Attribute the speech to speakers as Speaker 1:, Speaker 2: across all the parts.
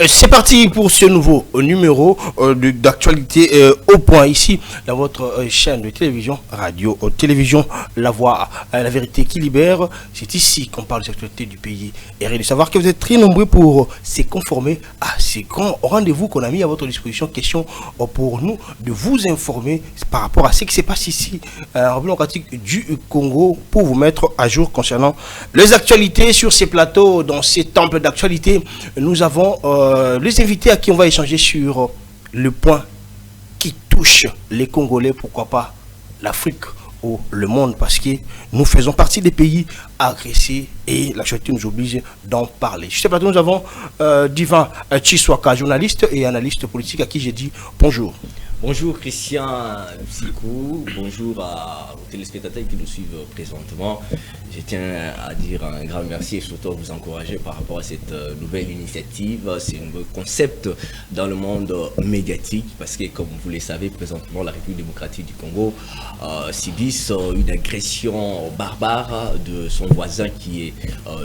Speaker 1: C'est parti pour ce nouveau numéro d'actualité au point ici dans votre chaîne de télévision, radio, télévision, la voix, la vérité qui libère. C'est ici qu'on parle de l'actualité du pays et de savoir que vous êtes très nombreux pour se conformer à ces grands rendez-vous qu'on a mis à votre disposition. Question pour nous de vous informer par rapport à ce qui se passe ici en République démocratique du Congo pour vous mettre à jour concernant les actualités sur ces plateaux, dans ces temples d'actualité. Nous avons les invités à qui on va échanger sur le point qui touche les Congolais, pourquoi pas l'Afrique ou le monde, parce que nous faisons partie des pays agressés et l'actualité nous oblige d'en parler. Sur ce plateau, nous avons Divan Chiswaka, journaliste et analyste politique, à qui j'ai dit bonjour.
Speaker 2: Bonjour Christian Sikou, bonjour aux téléspectateurs qui nous suivent présentement. Je tiens à dire un grand merci et surtout à vous encourager par rapport à cette nouvelle initiative, ce nouveau concept dans le monde médiatique, parce que comme vous le savez, présentement la République démocratique du Congo subit une agression barbare de son voisin qui est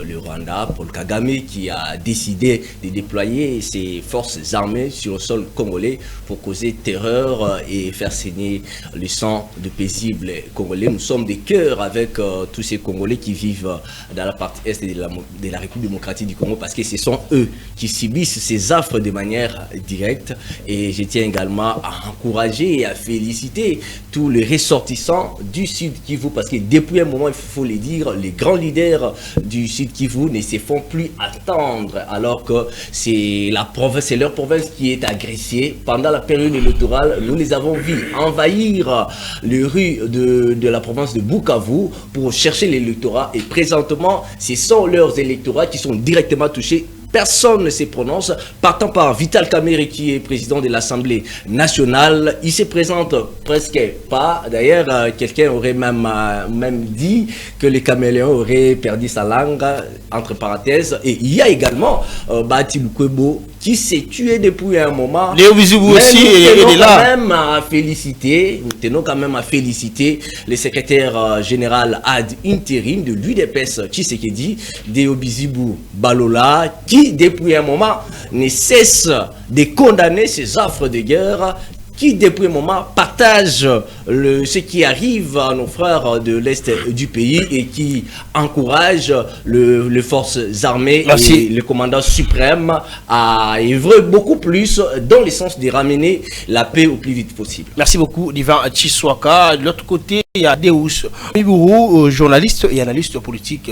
Speaker 2: le Rwanda, Paul Kagame, qui a décidé de déployer ses forces armées sur le sol congolais pour causer terreur et faire saigner le sang de paisibles Congolais. Nous sommes des cœurs avec tous ces Congolais qui vivent dans la partie est de la République démocratique du Congo, parce que ce sont eux qui subissent ces affres de manière directe. Et je tiens également à encourager et à féliciter tous les ressortissants du Sud Kivu, parce que depuis un moment, il faut le dire, les grands leaders du Sud Kivu ne se font plus attendre, alors que c'est leur province qui est agressée. Pendant la période électorale, nous les avons vus envahir les rues de la province de Bukavu pour chercher l'électorat, et présentement, ce sont leurs électorats qui sont directement touchés. Personne ne se prononce, partant par Vital Kamerhe qui est président de l'Assemblée nationale. Il se présente presque pas. D'ailleurs, quelqu'un aurait même dit que le caméléon aurait perdu sa langue, entre parenthèses. Et il y a également Bahati Lukwebo qui s'est tué depuis un moment.
Speaker 1: Léo Bizibou aussi est là.
Speaker 2: Nous tenons quand même à féliciter le secrétaire général ad intérim de l'UDPS Tshisekedi, Léo Bizibou Balola, qui depuis un moment ne cesse de condamner ces affres de guerre, qui depuis un moment partage ce qui arrive à nos frères de l'Est du pays et qui encourage les forces armées et le commandant suprême à œuvrer beaucoup plus dans le sens de ramener la paix au plus vite possible.
Speaker 1: Merci beaucoup, Divan Chiswaka. De l'autre côté, il y a Deus Mibourou, journaliste et analyste politique,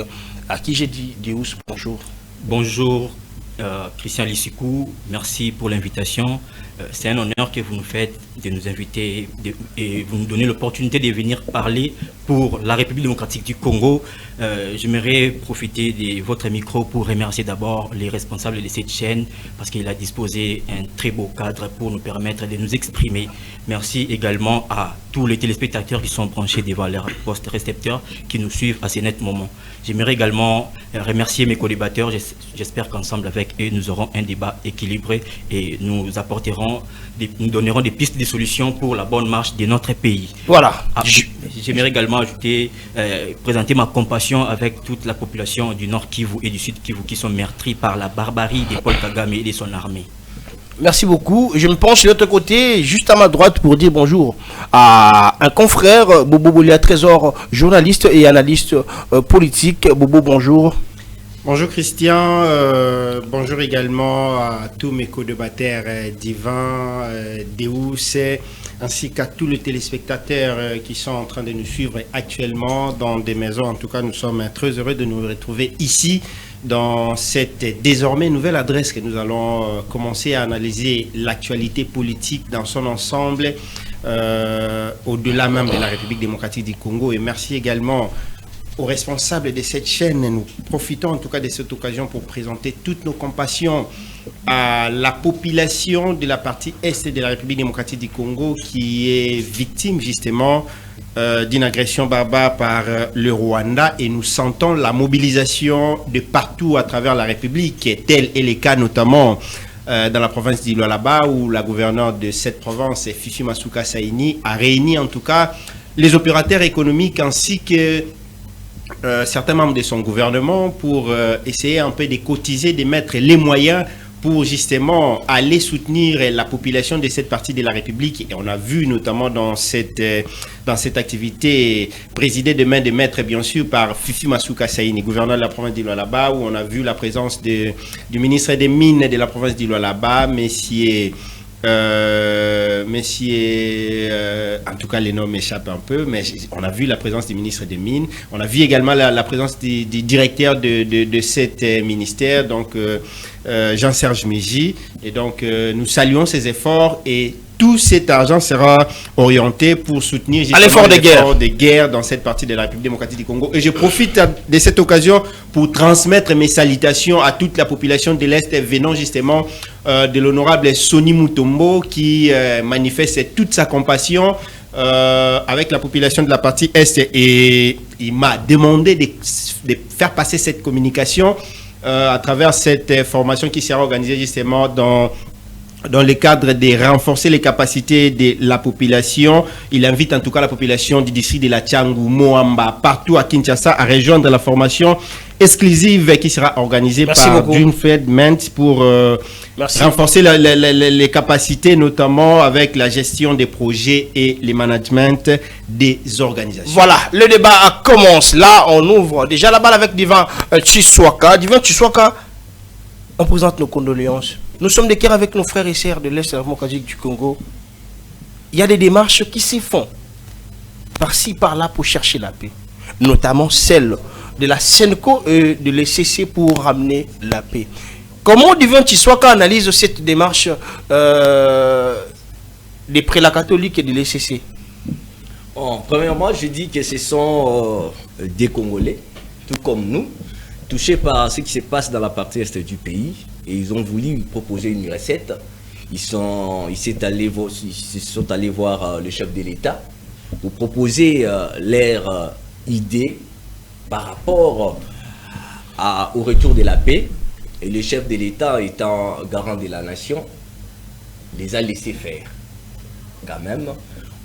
Speaker 1: à qui j'ai dit Deus, bonjour.
Speaker 3: Bonjour, Christian Lissikou, merci pour l'invitation. C'est un honneur que vous nous faites de nous inviter et vous nous donnez l'opportunité de venir parler pour la République démocratique du Congo. J'aimerais profiter de votre micro pour remercier d'abord les responsables de cette chaîne, parce qu'il a disposé un très beau cadre pour nous permettre de nous exprimer. Merci également à tous les téléspectateurs qui sont branchés devant leur poste récepteur, qui nous suivent à ces nets moments. J'aimerais également remercier mes co-débatteurs. J'espère qu'ensemble avec eux, nous aurons un débat équilibré et nous donnerons des pistes de solutions pour la bonne marche de notre pays.
Speaker 1: Voilà.
Speaker 3: J'aimerais également ajouter, présenter ma compassion avec toute la population du Nord Kivu et du Sud Kivu qui sont meurtris par la barbarie de Paul Kagame et de son armée.
Speaker 1: Merci beaucoup. Je me penche de l'autre côté, juste à ma droite, pour dire bonjour à un confrère, Bobo Bolia Trésor, journaliste et analyste politique. Bobo, bonjour.
Speaker 4: Bonjour Christian, bonjour également à tous mes co-débatteurs Divan, Deus, ainsi qu'à tous les téléspectateurs qui sont en train de nous suivre actuellement dans des maisons. En tout cas, nous sommes très heureux de nous retrouver ici dans cette désormais nouvelle adresse que nous allons commencer à analyser l'actualité politique dans son ensemble, au-delà même de la République démocratique du Congo. Et merci également aux responsables de cette chaîne. Nous profitons en tout cas de cette occasion pour présenter toutes nos compassions à la population de la partie est de la République démocratique du Congo qui est victime justement d'une agression barbare par le Rwanda, et nous sentons la mobilisation de partout à travers la République, tel est le cas notamment dans la province d'Ilualaba, où la gouverneure de cette province, Fifi Masuka Saini, a réuni en tout cas les opérateurs économiques ainsi que certains membres de son gouvernement pour essayer un peu de cotiser, de mettre les moyens pour justement aller soutenir la population de cette partie de la République. Et on a vu notamment dans cette activité présidée de main de maître, bien sûr, par Fifi Masuka Saini, gouverneur de la province d'Ilo-Alaba, où on a vu la présence du ministre des Mines de la province d'Ilo-Alaba, en tout cas les noms m'échappent un peu, mais on a vu la présence du ministre des Mines, on a vu également la présence du directeur de cet ministère, donc Jean-Serge Méji, et donc nous saluons ces efforts et tout cet argent sera orienté pour soutenir
Speaker 1: l'effort
Speaker 4: de guerre dans cette partie de la République démocratique du Congo. Et je profite de cette occasion pour transmettre mes salutations à toute la population de l'Est venant justement de l'honorable Sonny Mutombo qui manifeste toute sa compassion avec la population de la partie Est. Et il m'a demandé de faire passer cette communication à travers cette formation qui sera organisée justement dans le cadre de renforcer les capacités de la population. Il invite en tout cas la population du district de la Tchangou, Moamba, partout à Kinshasa, à rejoindre la formation exclusive qui sera organisée par June Fedment pour renforcer les capacités, notamment avec la gestion des projets et le management des organisations.
Speaker 1: Voilà, le débat commence. Là, on ouvre déjà la balle avec Divan Chiswaka. Divan Chiswaka, on présente nos condoléances. Nous sommes de cœur avec nos frères et sœurs de l'Est démocratique du Congo. Il y a des démarches qui se font par-ci, par-là pour chercher la paix. Notamment celle de la SENCO et de l'ECC pour ramener la paix. Comment Divan Chiswaka analyse cette démarche des prélats catholiques et de l'ECC?
Speaker 2: Premièrement, je dis que ce sont des Congolais, tout comme nous, touchés par ce qui se passe dans la partie est du pays. Et ils ont voulu proposer une recette. Ils se sont allés voir le chef de l'État pour proposer leur idée par rapport au retour de la paix. Et le chef de l'État, étant garant de la nation, les a laissés faire. Quand même,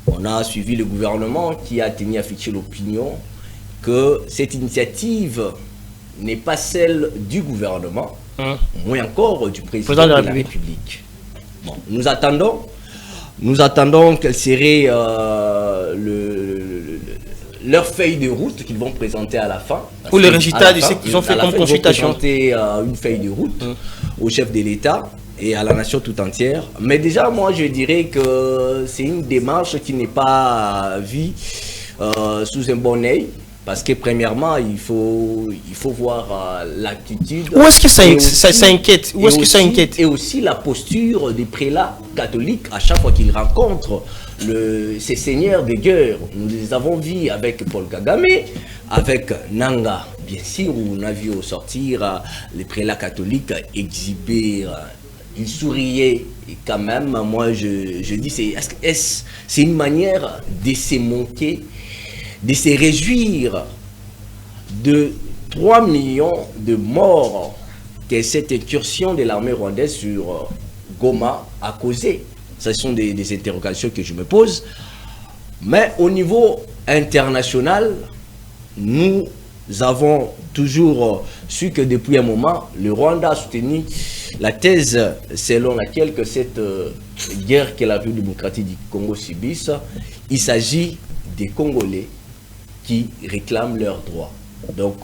Speaker 2: on a suivi le gouvernement qui a tenu à afficher l'opinion que cette initiative n'est pas celle du gouvernement, moins encore du président de la République. Bon, nous attendons quelle serait leur feuille de route qu'ils vont présenter à la fin.
Speaker 1: Ou les résultats de ce qu'ils ont fait comme consultation.
Speaker 2: Ils vont présenter une feuille de route au chef de l'État et à la nation tout entière. Mais déjà, moi, je dirais que c'est une démarche qui n'est pas vue sous un bon œil. Parce que premièrement, il faut voir l'attitude.
Speaker 1: Où est-ce que ça inquiète? Où est-ce que ça inquiète?
Speaker 2: Et aussi la posture des prélats catholiques à chaque fois qu'ils rencontrent ces seigneurs de guerre. Nous les avons vus avec Paul Kagame, avec Nanga, bien sûr, où on a vu au sortir les prélats catholiques exhiber. Ils souriaient et quand même, moi je dis, c'est une manière de se moquer, de se réjouir de 3 millions de morts que cette incursion de l'armée rwandaise sur Goma a causé. Ce sont des interrogations que je me pose. Mais au niveau international, nous avons toujours su que depuis un moment, le Rwanda a soutenu la thèse selon laquelle que cette guerre que la République démocratique du Congo subisse, il s'agit des Congolais qui réclament leurs droits. Donc,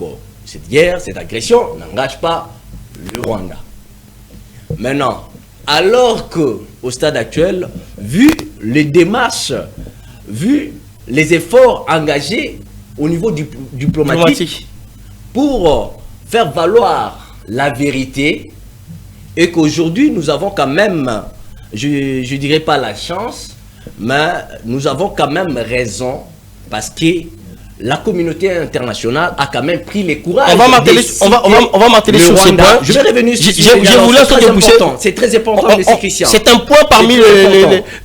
Speaker 2: cette guerre, cette agression n'engage pas le Rwanda. Maintenant, alors qu'au stade actuel, vu les démarches, vu les efforts engagés au niveau diplomatique pour faire valoir la vérité, et qu'aujourd'hui, nous avons quand même, je ne dirais pas la chance, mais nous avons quand même raison, parce que la communauté internationale a quand même pris les courages.
Speaker 1: On va marteler sur ces points.
Speaker 2: Je vais revenir sur c'est très important, M. Christian.
Speaker 1: C'est un point parmi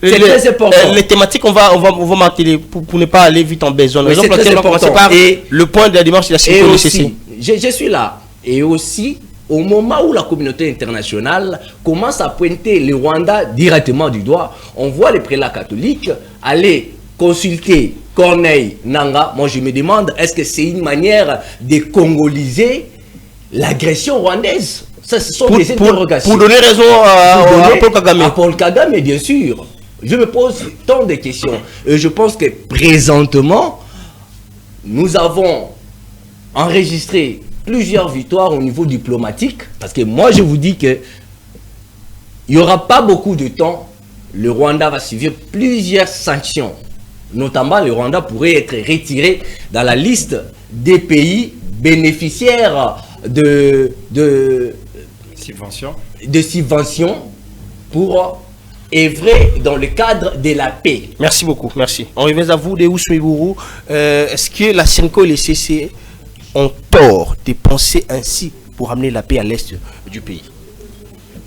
Speaker 1: les thématiques. On va marteler pour ne pas aller vite en besoin.
Speaker 2: C'est très important.
Speaker 1: Par le point de la démarche de la sécurité.
Speaker 2: Je suis là. Et aussi, au moment où la communauté internationale commence à pointer le Rwanda directement du doigt, on voit les prélats catholiques aller consulter Corneille Nanga. Moi, je me demande, est-ce que c'est une manière de congoliser l'agression rwandaise? Ça, ce sont des interrogations.
Speaker 1: Pour donner raison à Paul Kagame.
Speaker 2: À Paul Kagame, bien sûr. Je me pose tant de questions. Et je pense que présentement, nous avons enregistré plusieurs victoires au niveau diplomatique. Parce que moi, je vous dis que il n'y aura pas beaucoup de temps. Le Rwanda va subir plusieurs sanctions. Notamment, le Rwanda pourrait être retiré dans la liste des pays bénéficiaires de subventions pour œuvrer dans le cadre de la paix.
Speaker 1: Merci beaucoup, merci. On revient à vous, Deus Miburu. Est-ce que la CENCO et les CC ont tort de penser ainsi pour amener la paix à l'est du pays?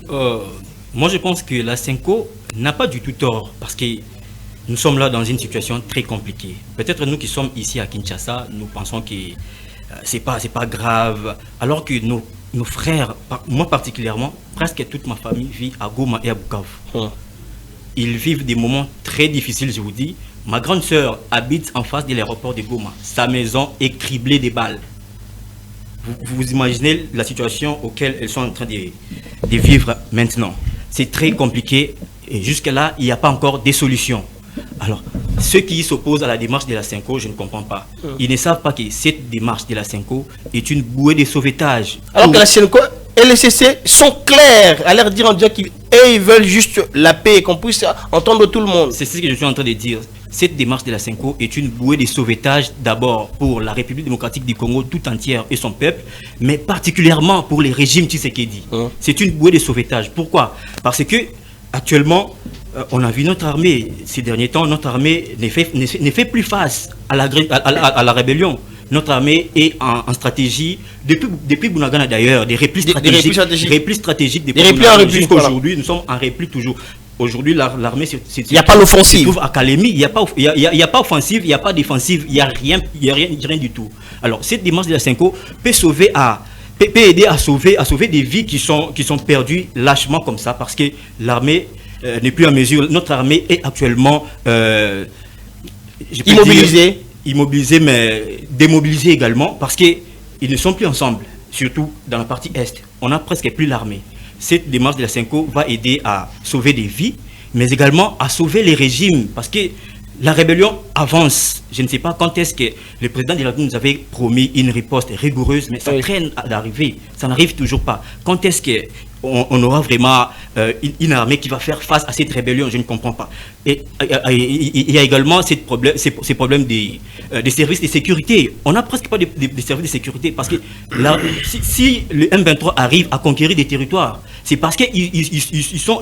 Speaker 3: Moi, je pense que la CENCO n'a pas du tout tort parce que nous sommes là dans une situation très compliquée. Peut-être nous qui sommes ici à Kinshasa, nous pensons que c'est pas grave, alors que nos frères, moi particulièrement, presque toute ma famille vit à Goma et à Bukavu. Ils vivent des moments très difficiles, je vous dis. Ma grande sœur habite en face de l'aéroport de Goma. Sa maison est criblée de balles. Vous imaginez la situation auquel elles sont en train de vivre maintenant. C'est très compliqué et jusque-là, il n'y a pas encore des solutions. Alors, ceux qui s'opposent à la démarche de la CENCO, je ne comprends pas. Ils ne savent pas que cette démarche de la CENCO est une bouée de sauvetage.
Speaker 1: Alors que la CENCO et les CC sont clairs à leur dire en disant qu'ils veulent juste la paix et qu'on puisse entendre tout le monde.
Speaker 3: C'est ce que je suis en train de dire. Cette démarche de la CENCO est une bouée de sauvetage d'abord pour la République démocratique du Congo tout entière et son peuple, mais particulièrement pour les régimes Tshisekedi. C'est une bouée de sauvetage. Pourquoi? Parce que actuellement, on a vu notre armée, ces derniers temps, notre armée ne fait plus face à la rébellion. Notre armée est en stratégie, depuis Bunagana d'ailleurs, des replis stratégiques jusqu'à aujourd'hui, nous sommes en repli toujours. Aujourd'hui, l'armée,
Speaker 1: il n'y a pas l'offensive.
Speaker 3: Se trouve à Kalemi, il n'y a pas offensive, il n'y a pas défensive, il n'y a rien du tout. Alors, cette démarche de la CENCO peut aider à sauver des vies qui sont perdues lâchement comme ça, parce que l'armée n'est plus à mesure. Notre armée est actuellement immobilisée, mais démobilisée également, parce qu'ils ne sont plus ensemble, surtout dans la partie Est. On n'a presque plus l'armée. Cette démarche de la CENCO va aider à sauver des vies, mais également à sauver les régimes, parce que la rébellion avance. Je ne sais pas quand est-ce que le président de la République nous avait promis une riposte rigoureuse, mais ça traîne d'arriver. Ça n'arrive toujours pas. Quand est-ce qu'on aura vraiment une armée qui va faire face à cette rébellion? Je ne comprends pas. Et il y a également ces problèmes des services de sécurité. On n'a presque pas de services de sécurité parce que là, si le M23 arrive à conquérir des territoires, c'est parce qu'ils sont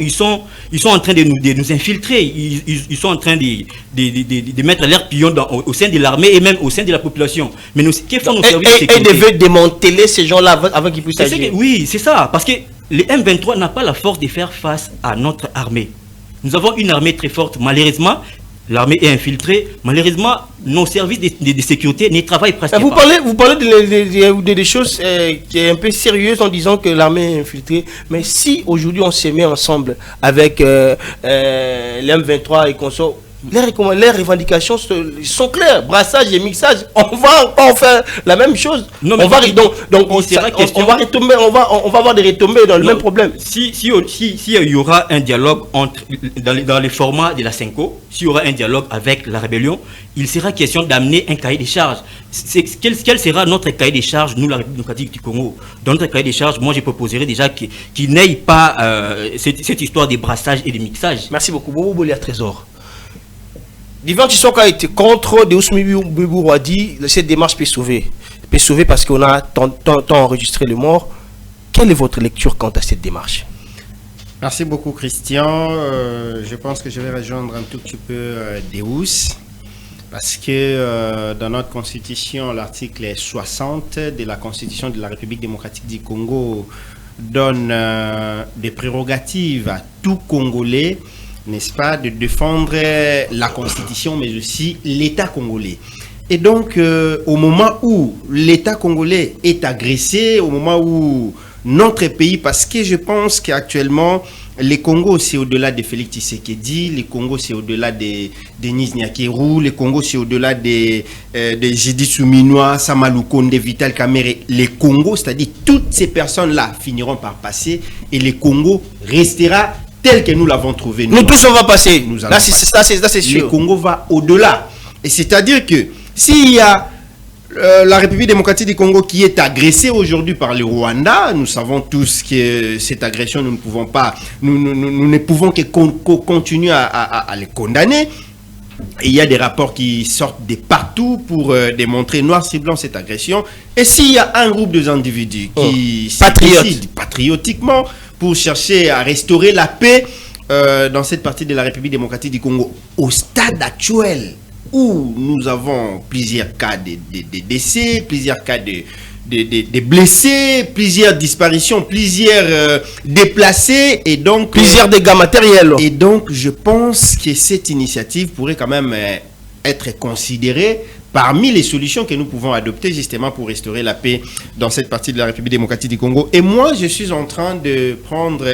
Speaker 3: en train de nous infiltrer. Ils sont en train de mettre l'air pion au sein de l'armée et même au sein de la population. Mais que font nos services de sécurité?
Speaker 1: Et devait démanteler ces gens-là avant qu'ils puissent agir.
Speaker 3: Oui, c'est ça. Parce que le M23 n'a pas la force de faire face à notre armée. Nous avons une armée très forte. Malheureusement, l'armée est infiltrée. Malheureusement, nos services de sécurité ne travaillent presque pas.
Speaker 1: Vous parlez des choses qui est un peu sérieuses en disant que l'armée est infiltrée. Mais si aujourd'hui on se met ensemble avec l'M23 et qu'on sort, les revendications sont claires. Brassage et mixage, on va encore faire la même chose. Non, on va avoir des retombées dans le même problème.
Speaker 3: Si il y aura un dialogue dans les formats de la CENCO, s'il y aura un dialogue avec la rébellion, il sera question d'amener un cahier des charges. Quel sera notre cahier des charges, nous, la République démocratique du Congo? Dans notre cahier des charges, moi, je proposerai déjà qu'il n'aille pas cette histoire de brassage et de mixage.
Speaker 1: Merci beaucoup. Bobo Bolia Trésor. Divan Tshisoka était contre, Deus Miburu a dit cette démarche peut sauver. Peut sauver parce qu'on a tant enregistré le mort. Quelle est votre lecture quant à cette démarche?
Speaker 4: Merci beaucoup Christian. Je pense que je vais rejoindre un tout petit peu Deus. Parce que dans notre constitution, l'article 60 de la constitution de la République démocratique du Congo donne des prérogatives à tout Congolais, n'est-ce pas, de défendre la Constitution, mais aussi l'État congolais. Et donc, au moment où l'État congolais est agressé, au moment où notre pays, parce que je pense qu'actuellement, les Congo, c'est au-delà de Félix Tshisekedi, les Congo, c'est au-delà de Denis Nyakeru, les Congo, c'est au-delà de Jedi Souminois, Samalou Konde, Vital Kamerhe. Les Congo, c'est-à-dire toutes ces personnes-là finiront par passer et le Congo restera tel que nous l'avons trouvé.
Speaker 1: Nous tous, on va passer.
Speaker 4: Là, c'est sûr. Le Congo va au-delà. Et c'est-à-dire que s'il y a la République démocratique du Congo qui est agressée aujourd'hui par le Rwanda, nous savons tous que cette agression, nous ne pouvons que continuer à les condamner. Et il y a des rapports qui sortent de partout pour démontrer noir sur blanc cette agression. Et s'il y a un groupe d'individus qui décident patriotiquement pour chercher à restaurer la paix dans cette partie de la République démocratique du Congo, au stade actuel, où nous avons plusieurs cas de décès, plusieurs cas de blessés, plusieurs disparitions, plusieurs déplacés et donc
Speaker 1: plusieurs dégâts matériels.
Speaker 4: Et donc je pense que cette initiative pourrait quand même être considérée parmi les solutions que nous pouvons adopter justement pour restaurer la paix dans cette partie de la République démocratique du Congo. Et moi, je suis en train de prendre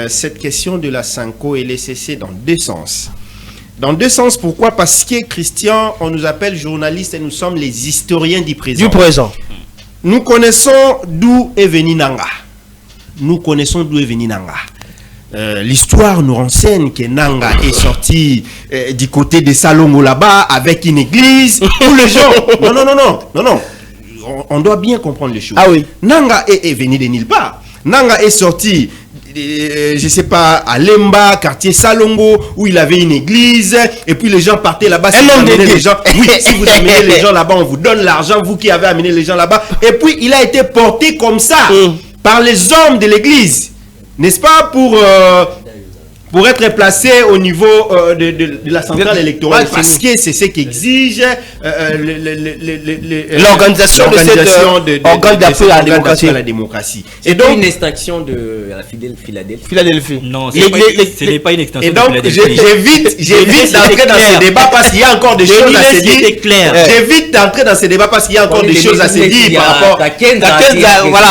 Speaker 4: cette question de la SENCO et l'ECC dans deux sens. Dans deux sens, pourquoi? Parce que, Christian, on nous appelle journalistes et nous sommes les historiens du présent. Nous connaissons d'où est venu Nanga. L'histoire nous renseigne que Nanga est sorti du côté de Salongo là-bas avec une église où les gens... Non. On doit bien comprendre les choses.
Speaker 1: Ah oui.
Speaker 4: Nanga est venu de nulle part. Nanga est sorti... je sais pas, à Lemba, quartier Salongo, où il avait une église, et puis les gens partaient là-bas. Si vous amenez les gens là-bas, on vous donne l'argent, vous qui avez amené les gens là-bas. Et puis il a été porté comme ça par les hommes de l'église, n'est-ce pas, pour être placé au niveau de la centrale électorale, parce que c'est ce qu'exige
Speaker 1: l'organisation de organe d'appui à la
Speaker 4: démocratie.
Speaker 2: Et donc une extraction de la Philadelphie.
Speaker 3: Non, ce n'est pas une extension.
Speaker 4: Et donc j'évite d'entrer dans ce débat parce qu'il y a encore des choses à se dire. J'évite d'entrer dans ce débat parce qu'il y a encore des choses à se dire par rapport à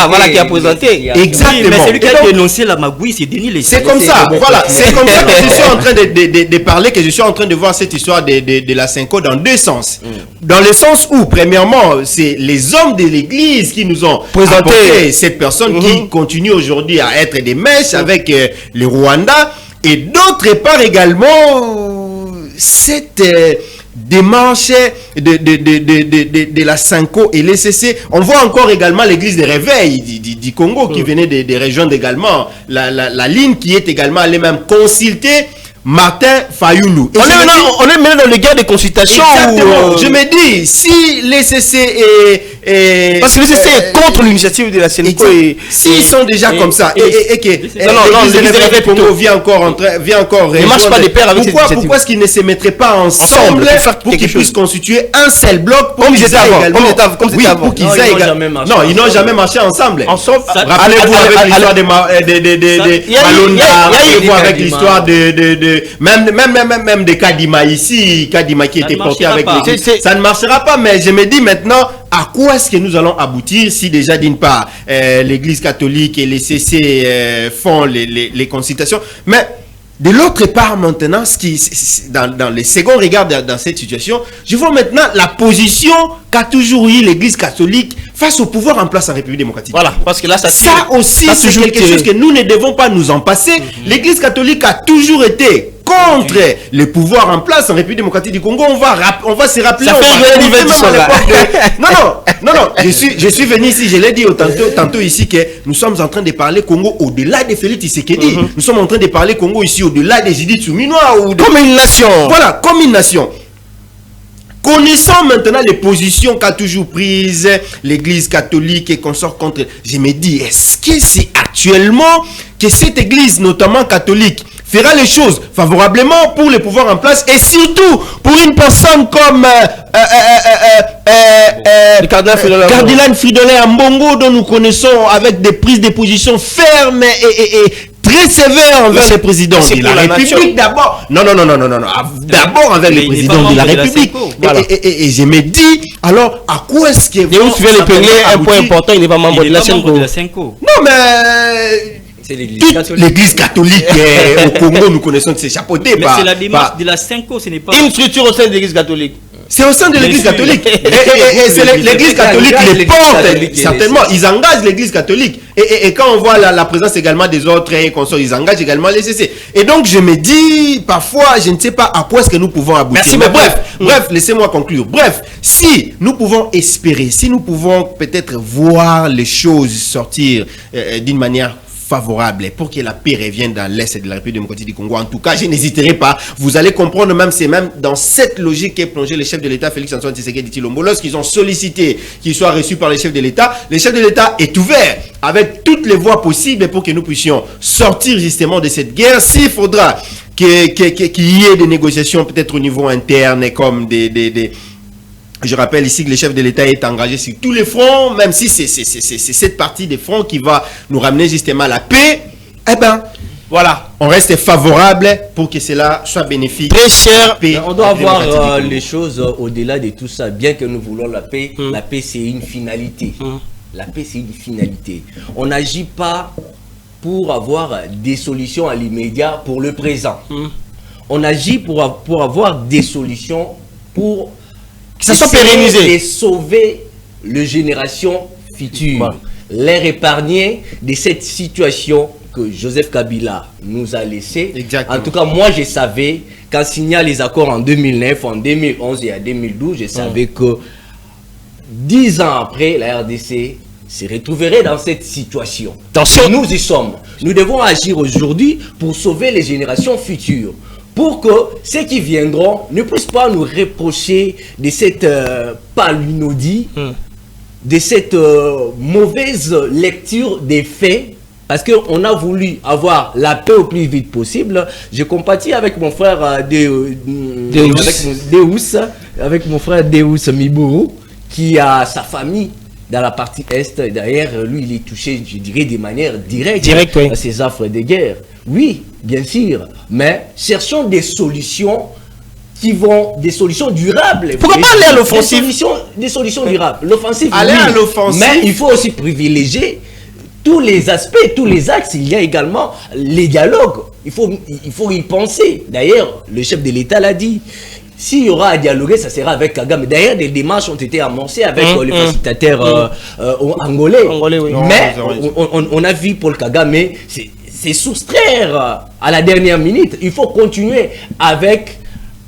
Speaker 1: voilà qui a présenté.
Speaker 4: Exactement.
Speaker 3: Mais celui qui a dénoncé la magouille, c'est Denis Lesser.
Speaker 4: C'est comme ça. Voilà. C'est comme ça que je suis en train de parler, que je suis en train de voir cette histoire de la SENCO dans deux sens. Dans le sens où, premièrement, c'est les hommes de l'église qui nous ont présenté cette personne qui continue aujourd'hui à être des mèches avec le Rwanda. Et d'autre part également, cette démarche de la SENCO et l'ECC. On voit encore également l'église de réveil du Congo qui venait de rejoindre également la ligne qui est également allée même consulter Martin Fayoulou.
Speaker 1: On est maintenant dans les guerres de consultation.
Speaker 4: Exactement. Je me dis, si l'ECC est...
Speaker 1: Parce que l'ECC est contre l'initiative de la SENCO.
Speaker 4: S'ils sont déjà comme ça, et que l'église de réveil Congo vient encore
Speaker 1: ne marche pas de pair avec cette initiative.
Speaker 4: Pourquoi est-ce qu'ils ne se mettraient pas ensemble pour qu'ils puissent constituer un seul bloc
Speaker 1: comme ils étaient avant.
Speaker 4: Non, ils n'ont jamais marché ensemble. Rappelez-vous avec l'histoire de Malonda, rappelez-vous avec l'histoire de même de Kadima ici, Kadima qui était porté avec les... Ça ne marchera pas, mais je me dis maintenant, à quoi est-ce que nous allons aboutir si déjà d'une part l'église catholique et les CC font les consultations, mais de l'autre part maintenant, dans les seconds regards dans cette situation, je vois maintenant la position qu'a toujours eu l'église catholique face au pouvoir en place en République démocratique.
Speaker 1: Voilà, parce que là, ça
Speaker 4: aussi, c'est quelque chose que nous ne devons pas nous en passer. L'église catholique a toujours été contre le pouvoir en place en République démocratique du Congo. On va se rappeler.
Speaker 1: Ça fait
Speaker 4: Non. Je suis venu ici, je l'ai dit tantôt ici que nous sommes en train de parler Congo au-delà de Félix Tshisekedi. Nous sommes en train de parler Congo ici au-delà des Judith Souminois.
Speaker 1: Comme une nation.
Speaker 4: Voilà, comme une nation. Connaissant maintenant les positions qu'a toujours prises l'église catholique et qu'on sort contre, je me dis, est-ce que c'est actuellement que cette église, notamment catholique, fera les choses favorablement pour le pouvoir en place et surtout pour une personne comme
Speaker 1: le
Speaker 4: cardinal Fridolin Ambongo, dont nous connaissons avec des prises de position fermes et très sévère envers le président de la République d'abord. Non. D'abord envers le président de la République. Et je me dis, alors, à quoi est-ce que...
Speaker 1: Et où tu viens d'épingler un point important, il n'est pas membre de la SENCO.
Speaker 4: Non, mais...
Speaker 2: C'est l'église
Speaker 4: toute
Speaker 2: catholique.
Speaker 4: l'église catholique au Congo, nous connaissons que c'est chapeauté
Speaker 3: Mais
Speaker 4: par...
Speaker 3: c'est la démarche de la Cinco, ce n'est pas...
Speaker 1: Une structure au sein de l'église catholique.
Speaker 4: C'est au sein de l'église
Speaker 3: sûr.
Speaker 4: catholique. Et c'est l'église catholique
Speaker 2: L'église
Speaker 4: les porte,
Speaker 2: catholique,
Speaker 4: certainement. Ils engagent l'église catholique. Et quand on voit la présence également des autres consorts, ils engagent également les CC. Et donc, je me dis, parfois, je ne sais pas à quoi est-ce que nous pouvons aboutir.
Speaker 1: Merci
Speaker 4: Mais
Speaker 1: beaucoup.
Speaker 4: bref, laissez-moi conclure. Bref, si nous pouvons espérer, si nous pouvons peut-être voir les choses sortir d'une manière favorable pour que la paix revienne dans l'Est de la République démocratique du Congo. En tout cas, je n'hésiterai pas. Vous allez comprendre même, c'est même dans cette logique qu'est plongé le chef de l'État, Félix-Antoine Tshisekedi Tshilombo. Lorsqu'ils ont sollicité qu'il soit reçu par le chef de l'État est ouvert avec toutes les voies possibles pour que nous puissions sortir justement de cette guerre. S'il faudra qu'il y ait des négociations peut-être au niveau interne comme je rappelle ici que le chef de l'État est engagé sur tous les fronts, même si c'est cette partie des fronts qui va nous ramener justement à la paix. Eh bien, voilà, on reste favorable pour que cela soit bénéfique.
Speaker 1: Très cher.
Speaker 2: Mais on doit voir les choses au-delà de tout ça. Bien que nous voulons la paix c'est une finalité. La paix, c'est une finalité. On n'agit pas pour avoir des solutions à l'immédiat pour le présent. On agit pour avoir des solutions pour
Speaker 1: que ça soit pérennisé
Speaker 2: et sauver les générations futures, les épargner de cette situation que Joseph Kabila nous a laissé.
Speaker 4: Exactement.
Speaker 2: En tout cas, moi, je savais, quand signa les accords en 2009, en 2011 et en 2012, je savais que 10 ans après, la RDC se retrouverait dans cette situation. Nous y sommes. Nous devons agir aujourd'hui pour sauver les générations futures, pour que ceux qui viendront ne puissent pas nous reprocher de cette palinodie, de cette mauvaise lecture des faits, parce qu'on a voulu avoir la paix au plus vite possible. Je compatis avec mon frère avec mon frère Deus Miburu, qui a sa famille dans la partie Est. D'ailleurs, lui, il est touché, je dirais, de manière directe
Speaker 1: oui.
Speaker 2: à ces affres de guerre. Oui, bien sûr, mais cherchons des solutions des solutions durables.
Speaker 1: Pourquoi pas aller à l'offensive?
Speaker 2: Des solutions durables. L'offensive,
Speaker 4: aller à l'offensive.
Speaker 2: Mais il faut aussi privilégier tous les aspects, tous les axes. Il y a également les dialogues. Il faut y penser. D'ailleurs, le chef de l'État l'a dit. S'il y aura à dialoguer, ça sera avec Kagame. D'ailleurs, des démarches ont été amorcées avec les facilitateurs angolais.
Speaker 1: Oui.
Speaker 2: Mais on a vu Paul Kagame, c'est soustraire à la dernière minute. Il faut continuer avec...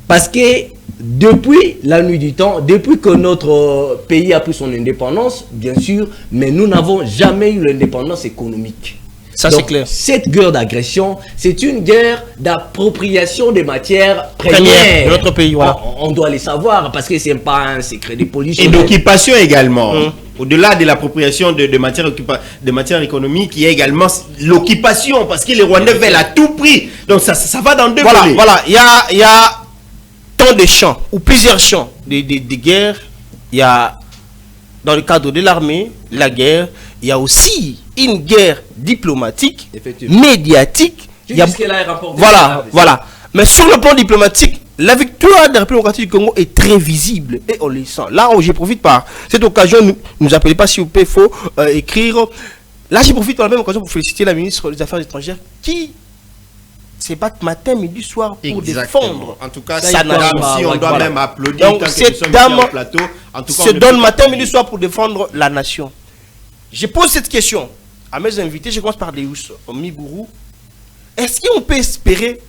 Speaker 2: Parce que depuis la nuit du temps, depuis que notre pays a pris son indépendance, bien sûr, mais nous n'avons jamais eu l'indépendance économique.
Speaker 1: Ça, c'est clair.
Speaker 2: Cette guerre d'agression, c'est une guerre d'appropriation des matières premières
Speaker 1: de notre pays. Voilà.
Speaker 2: On doit les savoir parce que ce n'est pas un secret de police.
Speaker 4: Et d'occupation également. Au-delà de l'appropriation de matières économiques, il y a également l'occupation parce que les Rwandais veulent à tout prix. Donc ça va dans deux volets.
Speaker 1: Voilà, il y a tant de champs ou plusieurs champs de guerre. Il y a dans le cadre de l'armée, la guerre. Il y a aussi une guerre diplomatique, médiatique. Voilà. Mais sur le plan diplomatique, la victoire de la République démocratique du Congo est très visible et on le sent. Là, je profite par cette occasion, nous appelez pas si vous pouvez, faut écrire. Là, je profite par la même occasion pour féliciter la ministre des Affaires étrangères qui se bat matin, midi, soir pour défendre.
Speaker 4: En tout cas,
Speaker 1: sa nation.
Speaker 4: On doit même applaudir.
Speaker 1: Donc, cette dame se donne matin, midi, soir pour défendre la nation. Je pose cette question à mes invités. Je commence par Deus Miburu. Est-ce qu'on peut espérer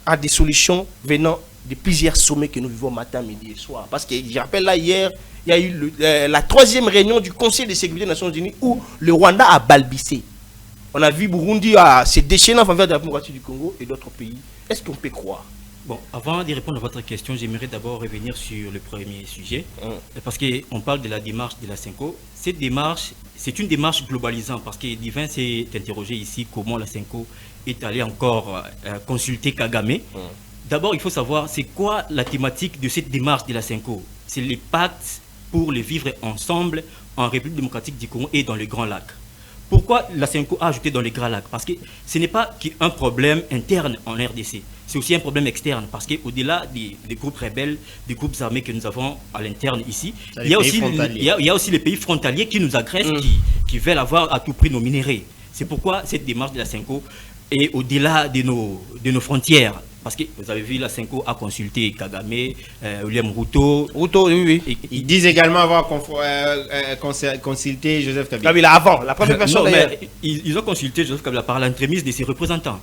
Speaker 1: à des solutions venant de plusieurs sommets que nous vivons matin, midi et soir? Parce que je rappelle là, hier, il y a eu la 3e réunion du Conseil de sécurité des Nations Unies où le Rwanda a balbissé. On a vu Burundi se déchaîner en faveur de la démocratie du Congo et d'autres pays. Est-ce qu'on peut croire?
Speaker 3: Bon, avant de répondre à votre question, j'aimerais d'abord revenir sur le premier sujet. Parce qu'on parle de la démarche de la Cinco. Cette démarche, c'est une démarche globalisante. Parce que Divin s'est interrogé ici comment la Cinco est allée encore consulter Kagame. D'abord, il faut savoir, c'est quoi la thématique de cette démarche de la Cinco? C'est les pactes pour le vivre ensemble en République démocratique du Congo et dans le Grand Lac. Pourquoi la Cinco a ajouté dans les Grands Lacs? Parce que ce n'est pas qu'un problème interne en RDC, c'est aussi un problème externe. Parce qu'au-delà des groupes rebelles, des groupes armés que nous avons à l'interne ici, il y a aussi les pays frontaliers qui nous agressent, qui veulent avoir à tout prix nos minéraux. C'est pourquoi cette démarche de la Senko est au-delà de nos frontières. Parce que vous avez vu, la Senko a consulté Kagame, William Ruto.
Speaker 1: Ruto, oui.
Speaker 4: Ils disent également avoir consulté Joseph Kabila.
Speaker 1: Kabila avant, la première personne d'ailleurs.
Speaker 3: Ils ont consulté Joseph Kabila par l'entremise de ses représentants.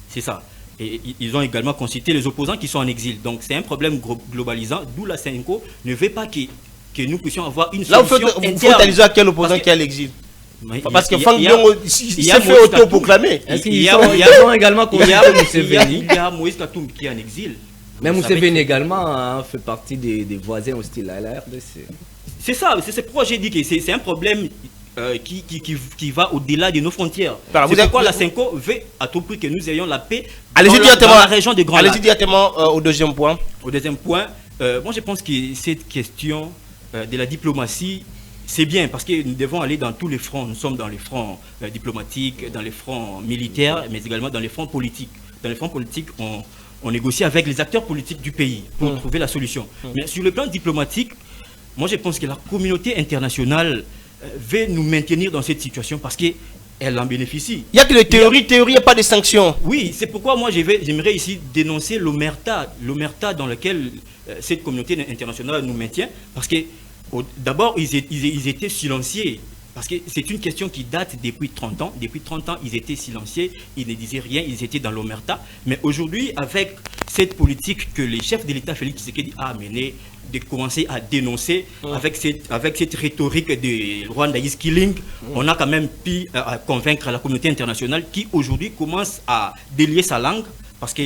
Speaker 3: C'est ça. Et ils ont également consulté les opposants qui sont en exil. Donc c'est un problème globalisant, d'où la Senko ne veut pas que nous puissions avoir une solution
Speaker 1: interne. Là, vous focalisez à quel opposant qui est à l'exil? Parce que Fang Diongo s'est fait autoproclamer.
Speaker 2: Il y a également Museveni.
Speaker 3: Il y a Moïse Katumbi qui est en exil.
Speaker 2: Mais Museveni également fait partie des voisins hostiles à la RDC.
Speaker 3: C'est ça, c'est pourquoi j'ai dit que c'est un problème qui va au-delà de nos frontières. C'est pourquoi la Senko veut à tout prix que nous ayons la paix dans la région de Grand Lac.
Speaker 1: Allez-y directement au deuxième point.
Speaker 3: Au deuxième point, moi je pense que cette question de la diplomatie, c'est bien parce que nous devons aller dans tous les fronts. Nous sommes dans les fronts diplomatiques, dans les fronts militaires, mais également dans les fronts politiques. Dans les fronts politiques, on négocie avec les acteurs politiques du pays pour trouver la solution. Mais sur le plan diplomatique, moi je pense que la communauté internationale veut nous maintenir dans cette situation parce qu'elle en bénéficie.
Speaker 1: Il n'y a que les théories, il n'y a pas de sanctions.
Speaker 3: Oui, c'est pourquoi moi j'aimerais ici dénoncer l'omerta dans lequel cette communauté internationale nous maintient, parce que d'abord ils étaient silencieux, parce que c'est une question qui date depuis 30 ans. Depuis 30 ans, ils étaient silencieux, ils ne disaient rien, ils étaient dans l'omerta. Mais aujourd'hui, avec cette politique que les chefs de l'État, Félix Tshisekedi, a menée, de commencer à dénoncer, avec cette rhétorique de Rwanda is killing, on a quand même pu convaincre la communauté internationale qui aujourd'hui commence à délier sa langue, parce que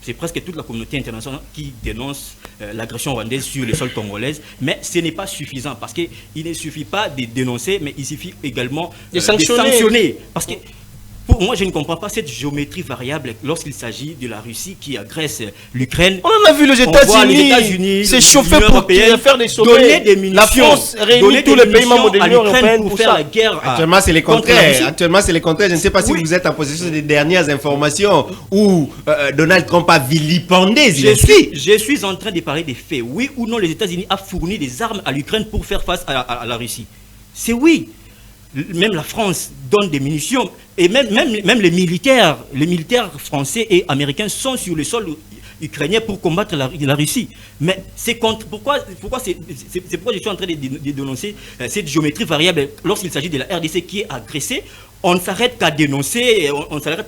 Speaker 3: c'est presque toute la communauté internationale qui dénonce l'agression rwandaise sur le sol congolais. Mais ce n'est pas suffisant, parce qu'il ne suffit pas de dénoncer, mais il suffit également de sanctionner. Parce que pour moi, je ne comprends pas cette géométrie variable lorsqu'il s'agit de la Russie qui agresse l'Ukraine.
Speaker 1: On en a vu les États-Unis s'échauffer pour faire des sommets.
Speaker 3: Donner des munitions,
Speaker 1: la France réunit tous les pays membres de l'Union européenne
Speaker 3: pour faire la guerre.
Speaker 4: Actuellement, c'est les contraires. Je ne sais pas si vous êtes en possession des dernières informations où Donald Trump a vilipendé Zelensky.
Speaker 3: Je suis en train de parler des faits. Oui ou non, les États-Unis ont fourni des armes à l'Ukraine pour faire face à la Russie. C'est oui. Même la France donne des munitions, et même les militaires français et américains sont sur le sol ukrainien pour combattre la Russie. Mais c'est pourquoi je suis en train de dénoncer cette géométrie variable lorsqu'il s'agit de la RDC qui est agressée. On ne s'arrête qu'à dénoncer, on s'arrête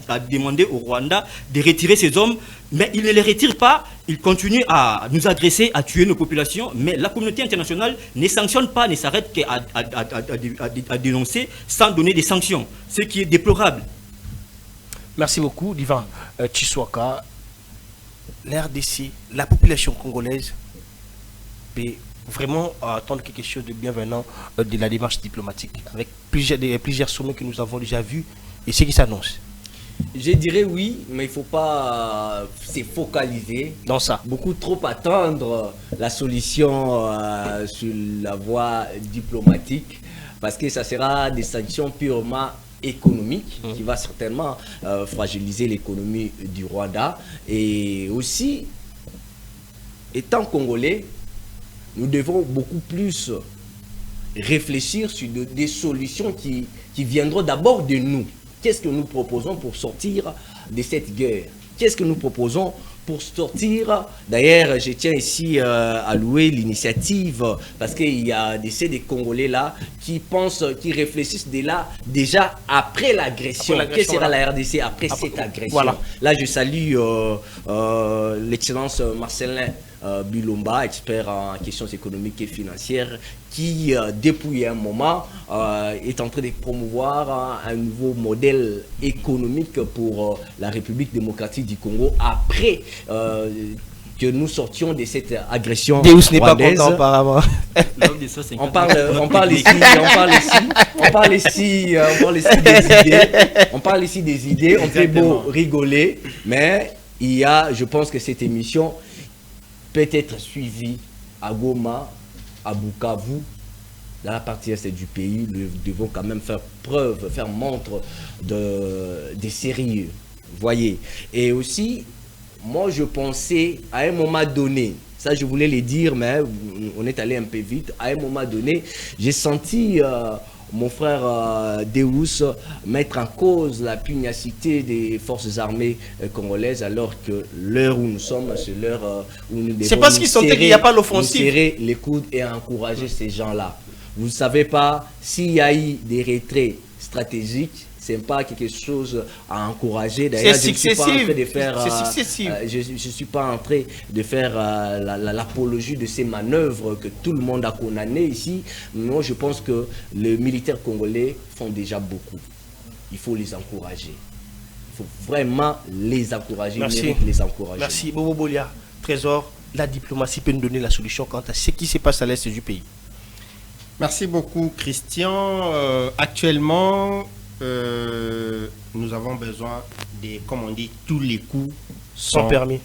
Speaker 3: à demander au Rwanda de retirer ses hommes, mais il ne les retire pas, il continue à nous agresser, à tuer nos populations, mais la communauté internationale ne sanctionne pas, ne s'arrête qu'à dénoncer sans donner des sanctions, ce qui est déplorable.
Speaker 1: Merci beaucoup, Divan Tshiswaka. La RDC, la population congolaise peut vraiment attendre quelque chose de bienvenant de la démarche diplomatique, avec plusieurs sommets que nous avons déjà vus et ce qui s'annonce.
Speaker 2: Je dirais oui, mais il ne faut pas se focaliser
Speaker 1: dans ça.
Speaker 2: Beaucoup trop attendre la solution sur la voie diplomatique, parce que ça sera des sanctions purement économique qui va certainement fragiliser l'économie du Rwanda. Et aussi, étant congolais, nous devons beaucoup plus réfléchir sur des solutions qui viendront d'abord de nous. Qu'est-ce que nous proposons pour sortir de cette guerre? Qu'est-ce que nous proposons pour sortir? D'ailleurs, je tiens ici à louer l'initiative, parce qu'il y a des Congolais là qui réfléchissent déjà après l'agression. Quelle sera la RDC après cette agression? Voilà. Là, je salue l'excellence Marcelin Bilomba, expert en questions économiques et financières, qui depuis un moment est en train de promouvoir un nouveau modèle économique pour la République démocratique du Congo après que nous sortions de cette agression
Speaker 1: rwandaise. N'est pas content apparemment.
Speaker 2: On parle ici des idées. On peut beau rigoler, mais je pense que cette émission peut être suivie à Goma, à Bukavu, dans la partie est du pays. Nous devons quand même faire montre de sérieux, voyez. Et aussi, moi je pensais à un moment donné, ça je voulais le dire, mais on est allé un peu vite, à un moment donné, j'ai senti mon frère Deus, mettre en cause la pugnacité des forces armées congolaises, alors que l'heure où nous sommes, c'est l'heure où nous devons.
Speaker 1: C'est parce qu'ils sentaient qu'il n'y a pas l'offensive.
Speaker 2: Serrer les coudes et encourager ces gens-là. Vous ne savez pas s'il y a eu des retraits stratégiques. C'est pas quelque chose à encourager. D'ailleurs, je ne suis pas en train de faire. Je suis pas en train de faire l'apologie de ces manœuvres que tout le monde a condamnées ici. Moi, je pense que les militaires congolais font déjà beaucoup. Il faut les encourager. Il faut vraiment les encourager.
Speaker 1: Merci.
Speaker 2: Les encourager.
Speaker 1: Merci. Bobo Bolia, Trésor, la diplomatie peut nous donner la solution quant à ce qui se passe à l'est du pays.
Speaker 4: Merci beaucoup, Christian. Actuellement, nous avons besoin de, comme on dit, tous les coups sont permis.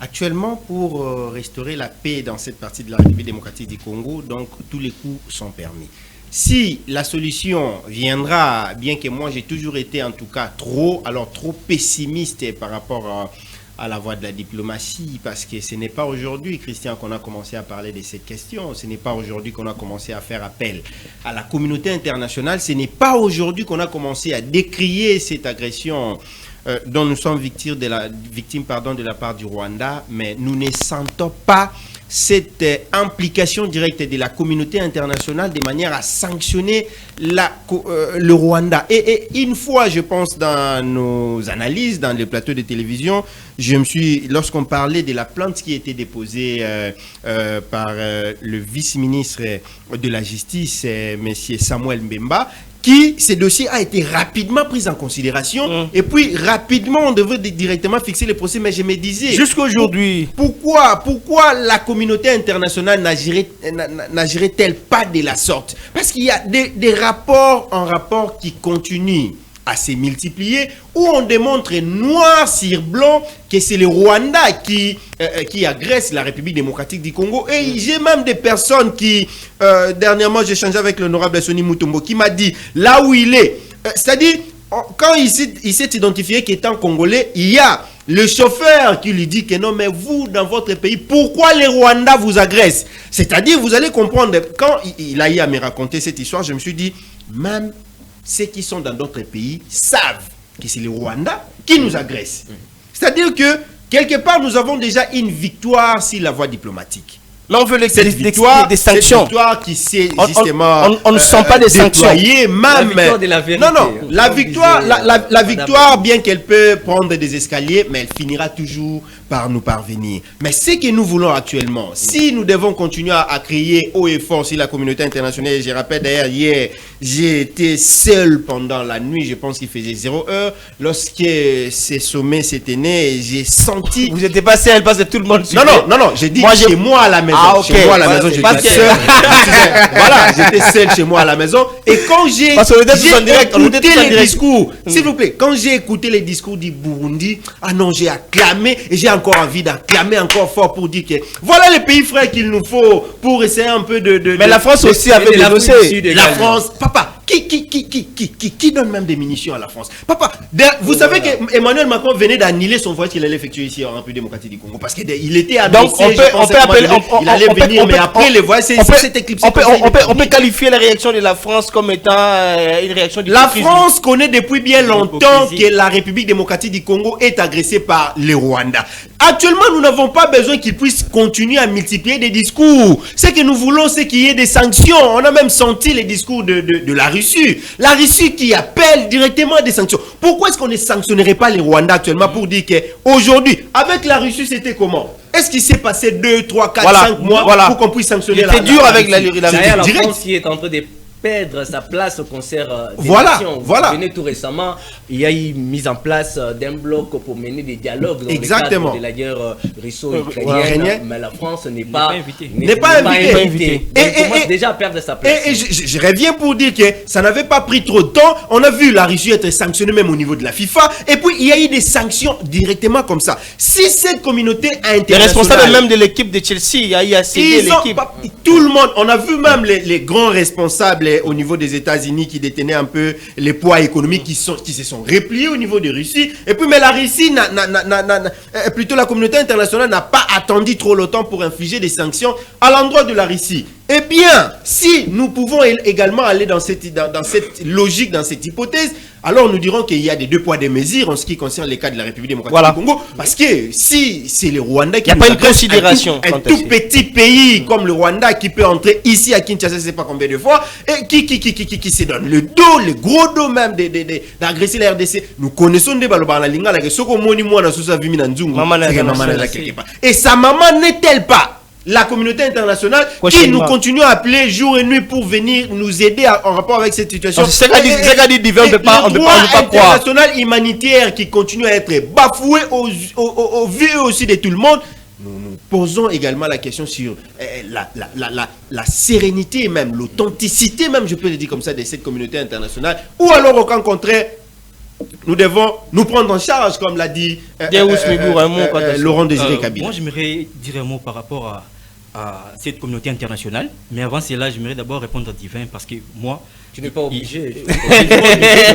Speaker 4: Actuellement, pour restaurer la paix dans cette partie de la République démocratique du Congo, donc tous les coups sont permis. Si la solution viendra, bien que moi j'ai toujours été en tout cas trop pessimiste par rapport à la voie de la diplomatie, parce que ce n'est pas aujourd'hui, Christian, qu'on a commencé à parler de cette question, ce n'est pas aujourd'hui qu'on a commencé à faire appel à la communauté internationale, ce n'est pas aujourd'hui qu'on a commencé à décrier cette agression dont nous sommes victimes de la part du Rwanda, mais nous ne sentons pas cette implication directe de la communauté internationale de manière à sanctionner le Rwanda. Et une fois, je pense, dans nos analyses, dans les plateaux de télévision, lorsqu'on parlait de la plainte qui était déposée par le vice-ministre de la Justice, M. Samuel Mbemba, ce dossier a été rapidement pris en considération et puis rapidement on devait directement fixer les procès. Mais je me disais,
Speaker 1: jusqu'à aujourd'hui,
Speaker 4: pourquoi la communauté internationale n'agirait-elle pas de la sorte? Parce qu'il y a des rapports en rapport qui continuent à se multiplier, où on démontre noir sur blanc que c'est le Rwanda qui agresse la République démocratique du Congo. Et j'ai même des personnes qui, dernièrement, j'ai échangé avec l'honorable Sonny Mutombo, qui m'a dit, là où il est, c'est-à-dire, quand il s'est identifié qu'étant Congolais, il y a le chauffeur qui lui dit que non, mais vous, dans votre pays, pourquoi les Rwandais vous agressent? C'est-à-dire, vous allez comprendre, quand il a eu à me raconter cette histoire, je me suis dit, même ceux qui sont dans d'autres pays savent que c'est les Rwandais qui nous agressent. C'est-à-dire que, quelque part, nous avons déjà une victoire sur la voie diplomatique.
Speaker 1: Mais on veut des sanctions.
Speaker 4: Cette victoire qui s'est justement
Speaker 1: on ne sent pas des sanctions.
Speaker 4: Même,
Speaker 2: la victoire de la vérité.
Speaker 4: Non, la victoire, bien qu'elle peut prendre des escaliers, mais elle finira toujours par nous parvenir. Mais ce que nous voulons actuellement, si nous devons continuer à crier haut et fort sur la communauté internationale, je rappelle d'ailleurs, hier, j'ai été seul pendant la nuit, je pense qu'il faisait 0 heure, lorsque ces sommets s'étaient nés, j'ai senti...
Speaker 1: Vous n'étiez pas seul, parce que tout le monde...
Speaker 4: Non, j'ai dit chez moi à la maison.
Speaker 1: Ah, ok.
Speaker 4: Chez moi à la maison, j'étais seul. Voilà, j'étais seul chez moi à la maison. Et quand j'ai écouté les discours, s'il vous plaît, quand j'ai écouté les discours du Burundi, ah non, j'ai acclamé et j'ai encore envie d'acclamer encore fort pour dire que voilà les pays frères qu'il nous faut pour essayer un peu de
Speaker 1: mais la France aussi avait dénoncé.
Speaker 4: La France, papa, qui donne même des munitions à la France? Papa, vous savez que Emmanuel Macron venait d'annuler son voyage qu'il allait effectuer ici en République démocratique du Congo parce qu'il était annoncé. Donc
Speaker 1: on peut appeler,
Speaker 4: il allait venir, mais après le voyage, c'est éclipsé.
Speaker 1: On peut qualifier la réaction de la France comme étant une réaction
Speaker 4: La France connaît depuis bien longtemps que la République démocratique du Congo est agressée par le Rwanda. Actuellement, nous n'avons pas besoin qu'ils puissent continuer à multiplier des discours. Ce que nous voulons, c'est qu'il y ait des sanctions. On a même senti les discours de la Russie. La Russie qui appelle directement à des sanctions. Pourquoi est-ce qu'on ne sanctionnerait pas les Rwandais actuellement pour dire qu'aujourd'hui, avec la Russie, c'était comment? Est-ce qu'il s'est passé 2, 3, 4, 5 mois pour qu'on puisse sanctionner la Russie?
Speaker 1: C'est dur avec la Russie.
Speaker 2: La France qui est en train de perdre sa place au concert des nations. Vous venez tout récemment, il y a eu mise en place d'un bloc pour mener des dialogues dans le cadre de la guerre russo-ukrainienne, mais la France n'est pas invitée. Elle commence déjà à perdre sa place.
Speaker 4: Et je reviens pour dire que ça n'avait pas pris trop de temps. On a vu la Russie être sanctionnée même au niveau de la FIFA. Et puis il y a eu des sanctions directement comme ça. Si cette communauté internationale...
Speaker 1: Les responsables même de l'équipe de Chelsea, il y a eu à céder l'équipe.
Speaker 4: Tout le monde, on a vu même les grands responsables au niveau des États-Unis qui détenaient un peu les poids économiques qui se sont repliés au niveau de Russie. Et puis, mais la Russie, plutôt la communauté internationale n'a pas attendu trop longtemps pour infliger des sanctions à l'endroit de la Russie. Eh bien, si nous pouvons également aller dans cette logique, dans cette hypothèse, alors nous dirons qu'il y a des deux poids, des mesures en ce qui concerne les cas de la République démocratique du Congo. Parce que si c'est le Rwanda qui...
Speaker 1: Il n'y a pas une considération.
Speaker 4: Un tout petit pays comme le Rwanda qui peut entrer ici à Kinshasa, je ne sais pas combien de fois, et qui se donne le dos, le gros dos même d'agresser la RDC. Nous connaissons des balobars linga, et sa maman n'est-elle pas la communauté internationale qui nous continue à appeler jour et nuit pour venir nous aider en rapport avec cette situation.
Speaker 1: C'est ça qu'a dit Divin, on ne peut pas croire.
Speaker 4: International humanitaire qui continue à être bafoué au vu aussi de tout le monde. Nous posons également la question sur la sérénité même, l'authenticité même, je peux le dire comme ça, de cette communauté internationale. Ou alors au contraire, nous devons nous prendre en charge, comme l'a dit Laurent Désiré Kabila.
Speaker 3: Moi, j'aimerais dire un mot par rapport à cette communauté internationale. Mais avant cela, j'aimerais d'abord répondre à Divin parce que moi...
Speaker 2: Tu n'es pas obligé.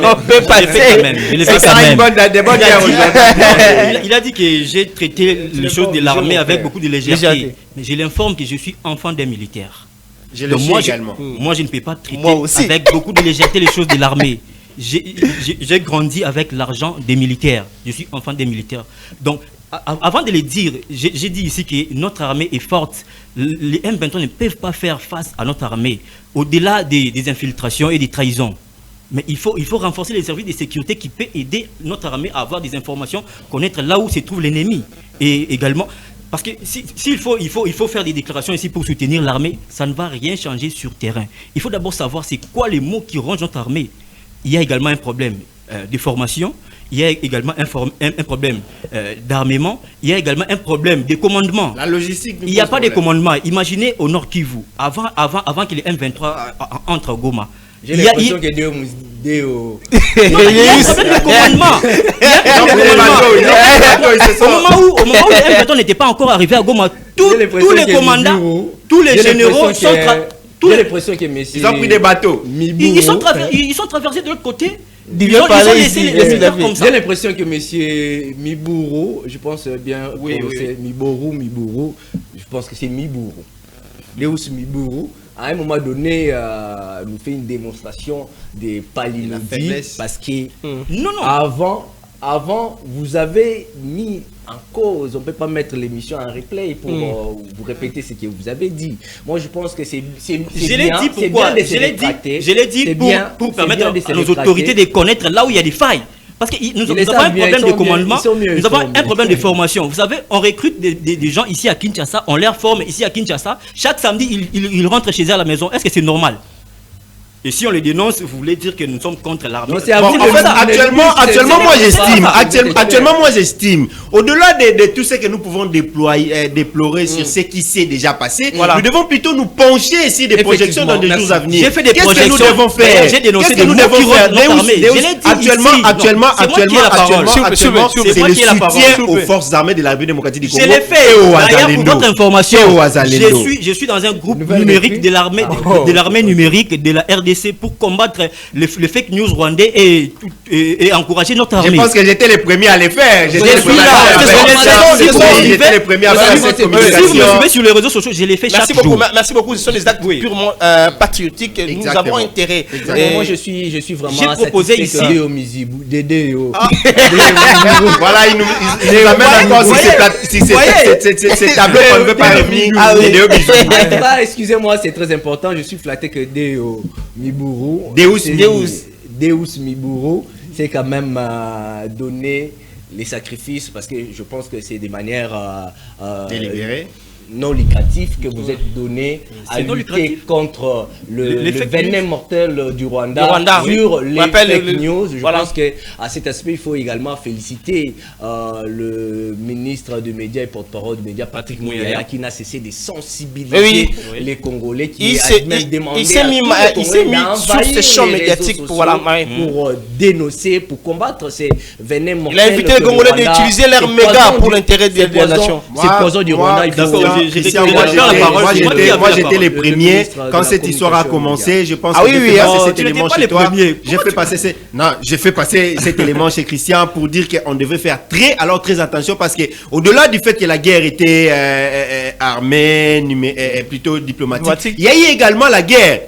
Speaker 1: On peut passer.
Speaker 3: Il a dit que j'ai traité les choses de l'armée avec beaucoup de légèreté. Mais je l'informe que je suis enfant d'un militaire.
Speaker 4: Moi, également.
Speaker 3: Moi, je ne peux pas traiter avec beaucoup de légèreté les choses de l'armée. J'ai grandi avec l'argent des militaires. Je suis enfant des militaires. Donc, avant de le dire, j'ai dit ici que notre armée est forte. Les M23 ne peuvent pas faire face à notre armée, au-delà des infiltrations et des trahisons. Mais il faut renforcer les services de sécurité qui peuvent aider notre armée à avoir des informations, connaître là où se trouve l'ennemi. Et également, parce que il faut faire des déclarations ici pour soutenir l'armée, ça ne va rien changer sur terrain. Il faut d'abord savoir c'est quoi les mots qui rongent notre armée. Il y a également un problème de formation, il y a également un problème d'armement, il y a également un problème de commandement.
Speaker 4: La logistique.
Speaker 3: Il n'y a pas de commandement. Imaginez au Nord Kivu, avant que les M23 entrent au Goma.
Speaker 2: J'ai l'impression que Déo...
Speaker 3: Il y a un problème de commandement. Au moment où les M23 n'étaient pas encore arrivés à Goma, tous les commandants, tous les généraux sont...
Speaker 2: J'ai l'impression que messieurs...
Speaker 4: Ils ont pris des bateaux.
Speaker 3: Ils sont traversés de l'autre côté.
Speaker 2: J'ai l'impression que monsieur Mibourou, je pense bien, c'est Mibourou, je pense que c'est Mibourou. Léus Mibourou, à un moment donné, nous fait une démonstration des palinodies parce que avant, vous avez mis en cause, on ne peut pas mettre l'émission en replay pour vous répéter ce que vous avez dit. Moi, je pense que c'est bien.
Speaker 3: Je l'ai dit pour permettre à nos autorités de connaître là où il y a des failles. Parce que nous avons un problème de commandement, nous avons un problème de formation. Vous savez, on recrute des gens ici à Kinshasa, on leur forme ici à Kinshasa. Chaque samedi, ils rentrent chez eux à la maison. Est-ce que c'est normal? Et si on les dénonce, vous voulez dire que nous sommes contre l'armée?
Speaker 4: Actuellement, moi j'estime, au-delà de tout ce que nous pouvons déplorer sur ce qui s'est déjà passé, nous devons plutôt nous pencher ici des projections dans des jours à venir.
Speaker 3: J'ai fait des projections.
Speaker 4: Qu'est-ce que nous devons faire?
Speaker 3: J'ai dénoncé des mots qui rendent notre armée.
Speaker 4: Actuellement, c'est le soutien aux forces armées de la République démocratique du Congo.
Speaker 3: Je l'ai fait. D'ailleurs, pour votre information, je suis dans un groupe numérique de l'armée numérique de la RDC pour combattre les fake news rwandais et encourager notre armée.
Speaker 4: Je pense que j'étais le premier à les faire. J'étais le premier à faire cette communication.
Speaker 3: Si vous me suivez sur les réseaux sociaux, je les fais chaque jour.
Speaker 1: Merci beaucoup. Ce sont des actes purement patriotiques. Nous avons intérêt.
Speaker 2: Moi, je suis vraiment...
Speaker 3: J'ai proposé ici...
Speaker 4: Voilà, il nous amène encore si c'est tableau qu'on ne veut pas revenir.
Speaker 2: Excusez-moi, c'est très important. Je suis flatté que Deus Mibourou, c'est quand même donner les sacrifices parce que je pense que c'est des manières
Speaker 4: délibérées,
Speaker 2: non lucratif que vous êtes donné à lutter contre le venin mortel du Rwanda sur les fake news. Je pense qu'à cet aspect, il faut également féliciter le ministre des médias et porte-parole des médias, Patrick Mouyaya, qui n'a cessé de sensibiliser les Congolais, qui a même demandé
Speaker 1: il s'est mis sur ces champs médiatiques pour
Speaker 2: dénoncer, pour combattre ces venins mortels.
Speaker 1: Il a invité les Congolais d'utiliser leurs mégas pour l'intérêt des nations.
Speaker 2: Ces poisons du Rwanda, il faut
Speaker 4: Christian, moi j'étais les premiers quand cette histoire a commencé. Je pense que j'ai fait passer cet élément chez toi. J'ai fait passer cet élément chez Christian pour dire qu'on devait faire très attention parce que au-delà du fait que la guerre était armée, plutôt diplomatique, il y a eu également la guerre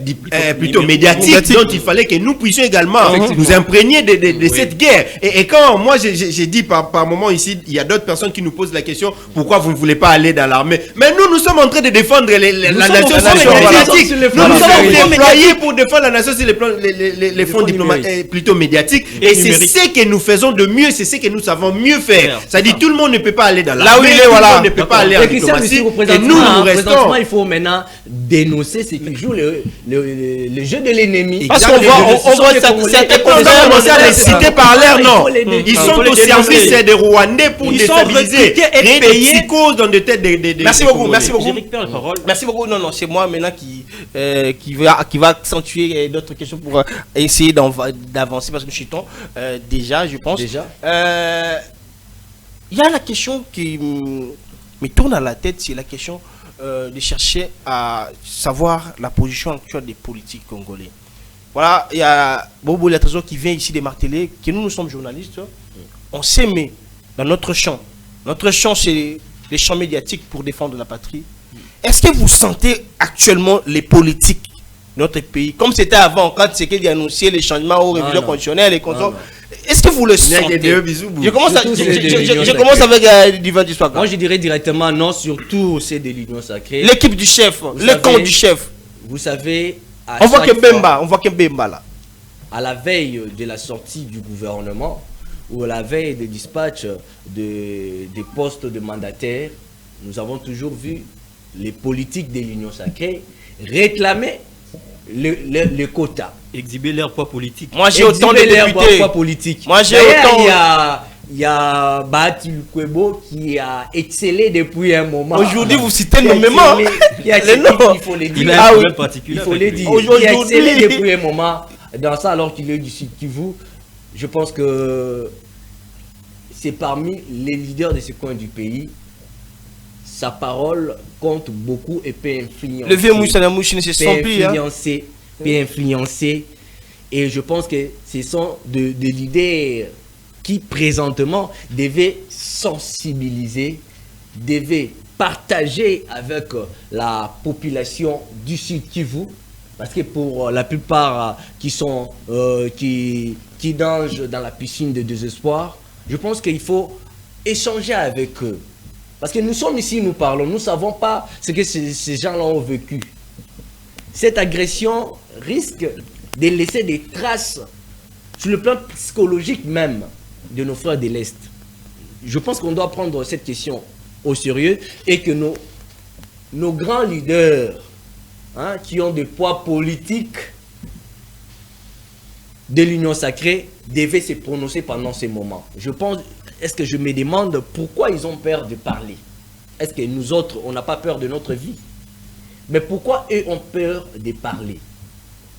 Speaker 4: plutôt médiatique dont il fallait que nous puissions également nous imprégner de cette guerre. Et quand moi j'ai dit par moment ici, il y a d'autres personnes qui nous posent la question pourquoi vous ne voulez pas aller dans l'armée. Mais nous sommes en train de défendre la nation sur les plans médiatiques. Nous sommes déployés pour défendre la nation sur les fonds plutôt médiatiques. Et c'est ce que nous faisons de mieux, c'est ce que nous savons mieux faire. C'est-à-dire tout le monde ne peut pas aller dans l'armée. Là où il est, voilà. Tout le monde ne peut pas aller en diplomatie. Et nous restons.
Speaker 2: Il faut maintenant dénoncer ceux qui jouent le jeu de l'ennemi.
Speaker 1: Parce qu'on voit certains
Speaker 4: commencer à les citer par l'air, non. Ils sont au service des Rwandais pour déstabiliser, créer des psychoses dans des têtes des
Speaker 1: Merci beaucoup. Merci beaucoup. Non, c'est moi maintenant qui va accentuer d'autres questions pour essayer d'avancer parce que je suis temps déjà, je pense. Il y a la question qui me tourne à la tête, c'est la question de chercher à savoir la position actuelle des politiques congolais. Voilà, il y a Bobo Trésor qui vient ici démarteler que nous sommes journalistes. On s'aimait dans notre champ. Notre champ, c'est les champs médiatiques pour défendre la patrie. Est-ce que vous sentez actuellement les politiques de notre pays, comme c'était avant, quand c'est qu'il annonçait les changements aux révisions constitutionnelles et consorts? Est-ce que vous le sentez? Je commence avec Divan du Soir.
Speaker 2: Moi, je dirais directement non, surtout c'est de l'Union sacrée.
Speaker 1: L'équipe du chef, le camp du chef.
Speaker 2: Vous savez,
Speaker 1: on voit que Bemba là.
Speaker 2: À la veille de la sortie du gouvernement ou à la veille des dispatchs des postes de mandataires, nous avons toujours vu les politiques de l'Union sacrée réclamer le quota.
Speaker 3: Exhiber leur poids politique.
Speaker 1: Moi j'ai autant de députés.
Speaker 2: Politique.
Speaker 1: Moi j'ai autant.
Speaker 2: Il y a Bahati Lukwebo qui a excellé depuis un moment.
Speaker 1: Aujourd'hui, vous citez nommément.
Speaker 2: Il faut le dire. Il faut le dire. Qui a excellé depuis un moment dans ça alors qu'il est du Sud Kivu. Je pense que c'est parmi les leaders de ce coin du pays. Sa parole compte beaucoup et peut influencer.
Speaker 1: Le vieux Moussalamouchi, c'est son pire.
Speaker 2: Peut influencer. Et je pense que ce sont des leaders qui présentement devaient sensibiliser, devaient partager avec la population du Sud Kivu, parce que pour la plupart qui nagent dans la piscine de désespoir, je pense qu'il faut échanger avec eux. Parce que nous sommes ici, nous parlons, nous ne savons pas ce que ces gens-là ont vécu. Cette agression risque de laisser des traces sur le plan psychologique même de nos frères de l'Est. Je pense qu'on doit prendre cette question au sérieux et que nos grands leaders qui ont des poids politiques de l'Union sacrée devaient se prononcer pendant ces moments. Je pense, est-ce que je me demande pourquoi ils ont peur de parler? Est-ce que nous autres, on n'a pas peur de notre vie? Mais pourquoi eux ont peur de parler?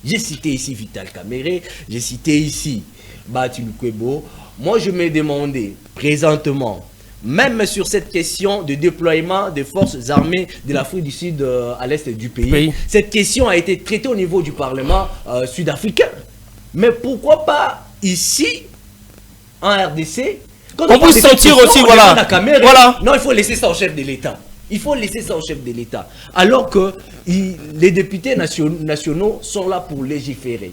Speaker 2: J'ai cité ici Vital Kamerhe, j'ai cité ici Bahati Lukwebo. Moi, je me demandais présentement, même sur cette question de déploiement des forces armées de l'Afrique du Sud à l'est du pays, cette question a été traitée au niveau du Parlement sud-africain. Mais pourquoi pas ici, en RDC,
Speaker 1: on peut se sentir aussi, voilà.
Speaker 2: Non, il faut laisser ça au chef de l'État. Il faut laisser ça au chef de l'État. Alors que les députés nationaux sont là pour légiférer,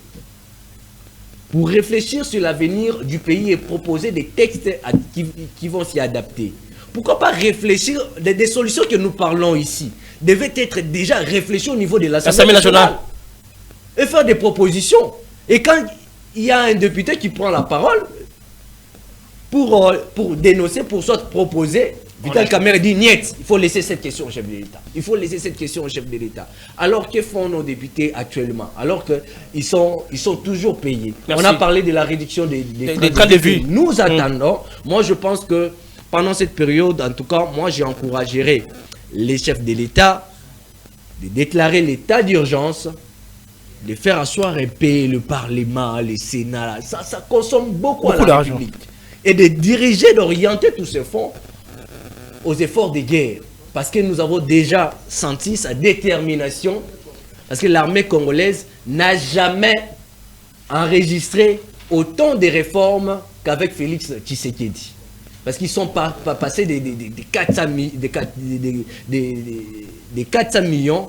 Speaker 2: pour réfléchir sur l'avenir du pays et proposer des textes qui vont s'y adapter. Pourquoi pas réfléchir, des solutions que nous parlons ici devaient être déjà réfléchies au niveau de l'Assemblée nationale et faire des propositions. Et quand il y a un député qui prend la parole pour dénoncer, pour soit proposer, Vital Kamerhe dit niet, il faut laisser cette question au chef de l'État. Il faut laisser cette question au chef de l'État. Alors que font nos députés actuellement? Alors qu'ils sont toujours payés. Merci. On a parlé de la réduction des trains de vie. Nous attendons. Moi, je pense que pendant cette période, en tout cas, moi, j'encouragerai les chefs de l'État de déclarer l'état d'urgence, de faire asseoir un pays, le Parlement, le Sénat. Ça consomme beaucoup à la République. Et de diriger, d'orienter tous ces fonds aux efforts de guerre. parce que nous avons déjà senti sa détermination, parce que l'armée congolaise n'a jamais enregistré autant de réformes qu'avec Félix Tshisekedi. Parce qu'ils sont passés des 400 millions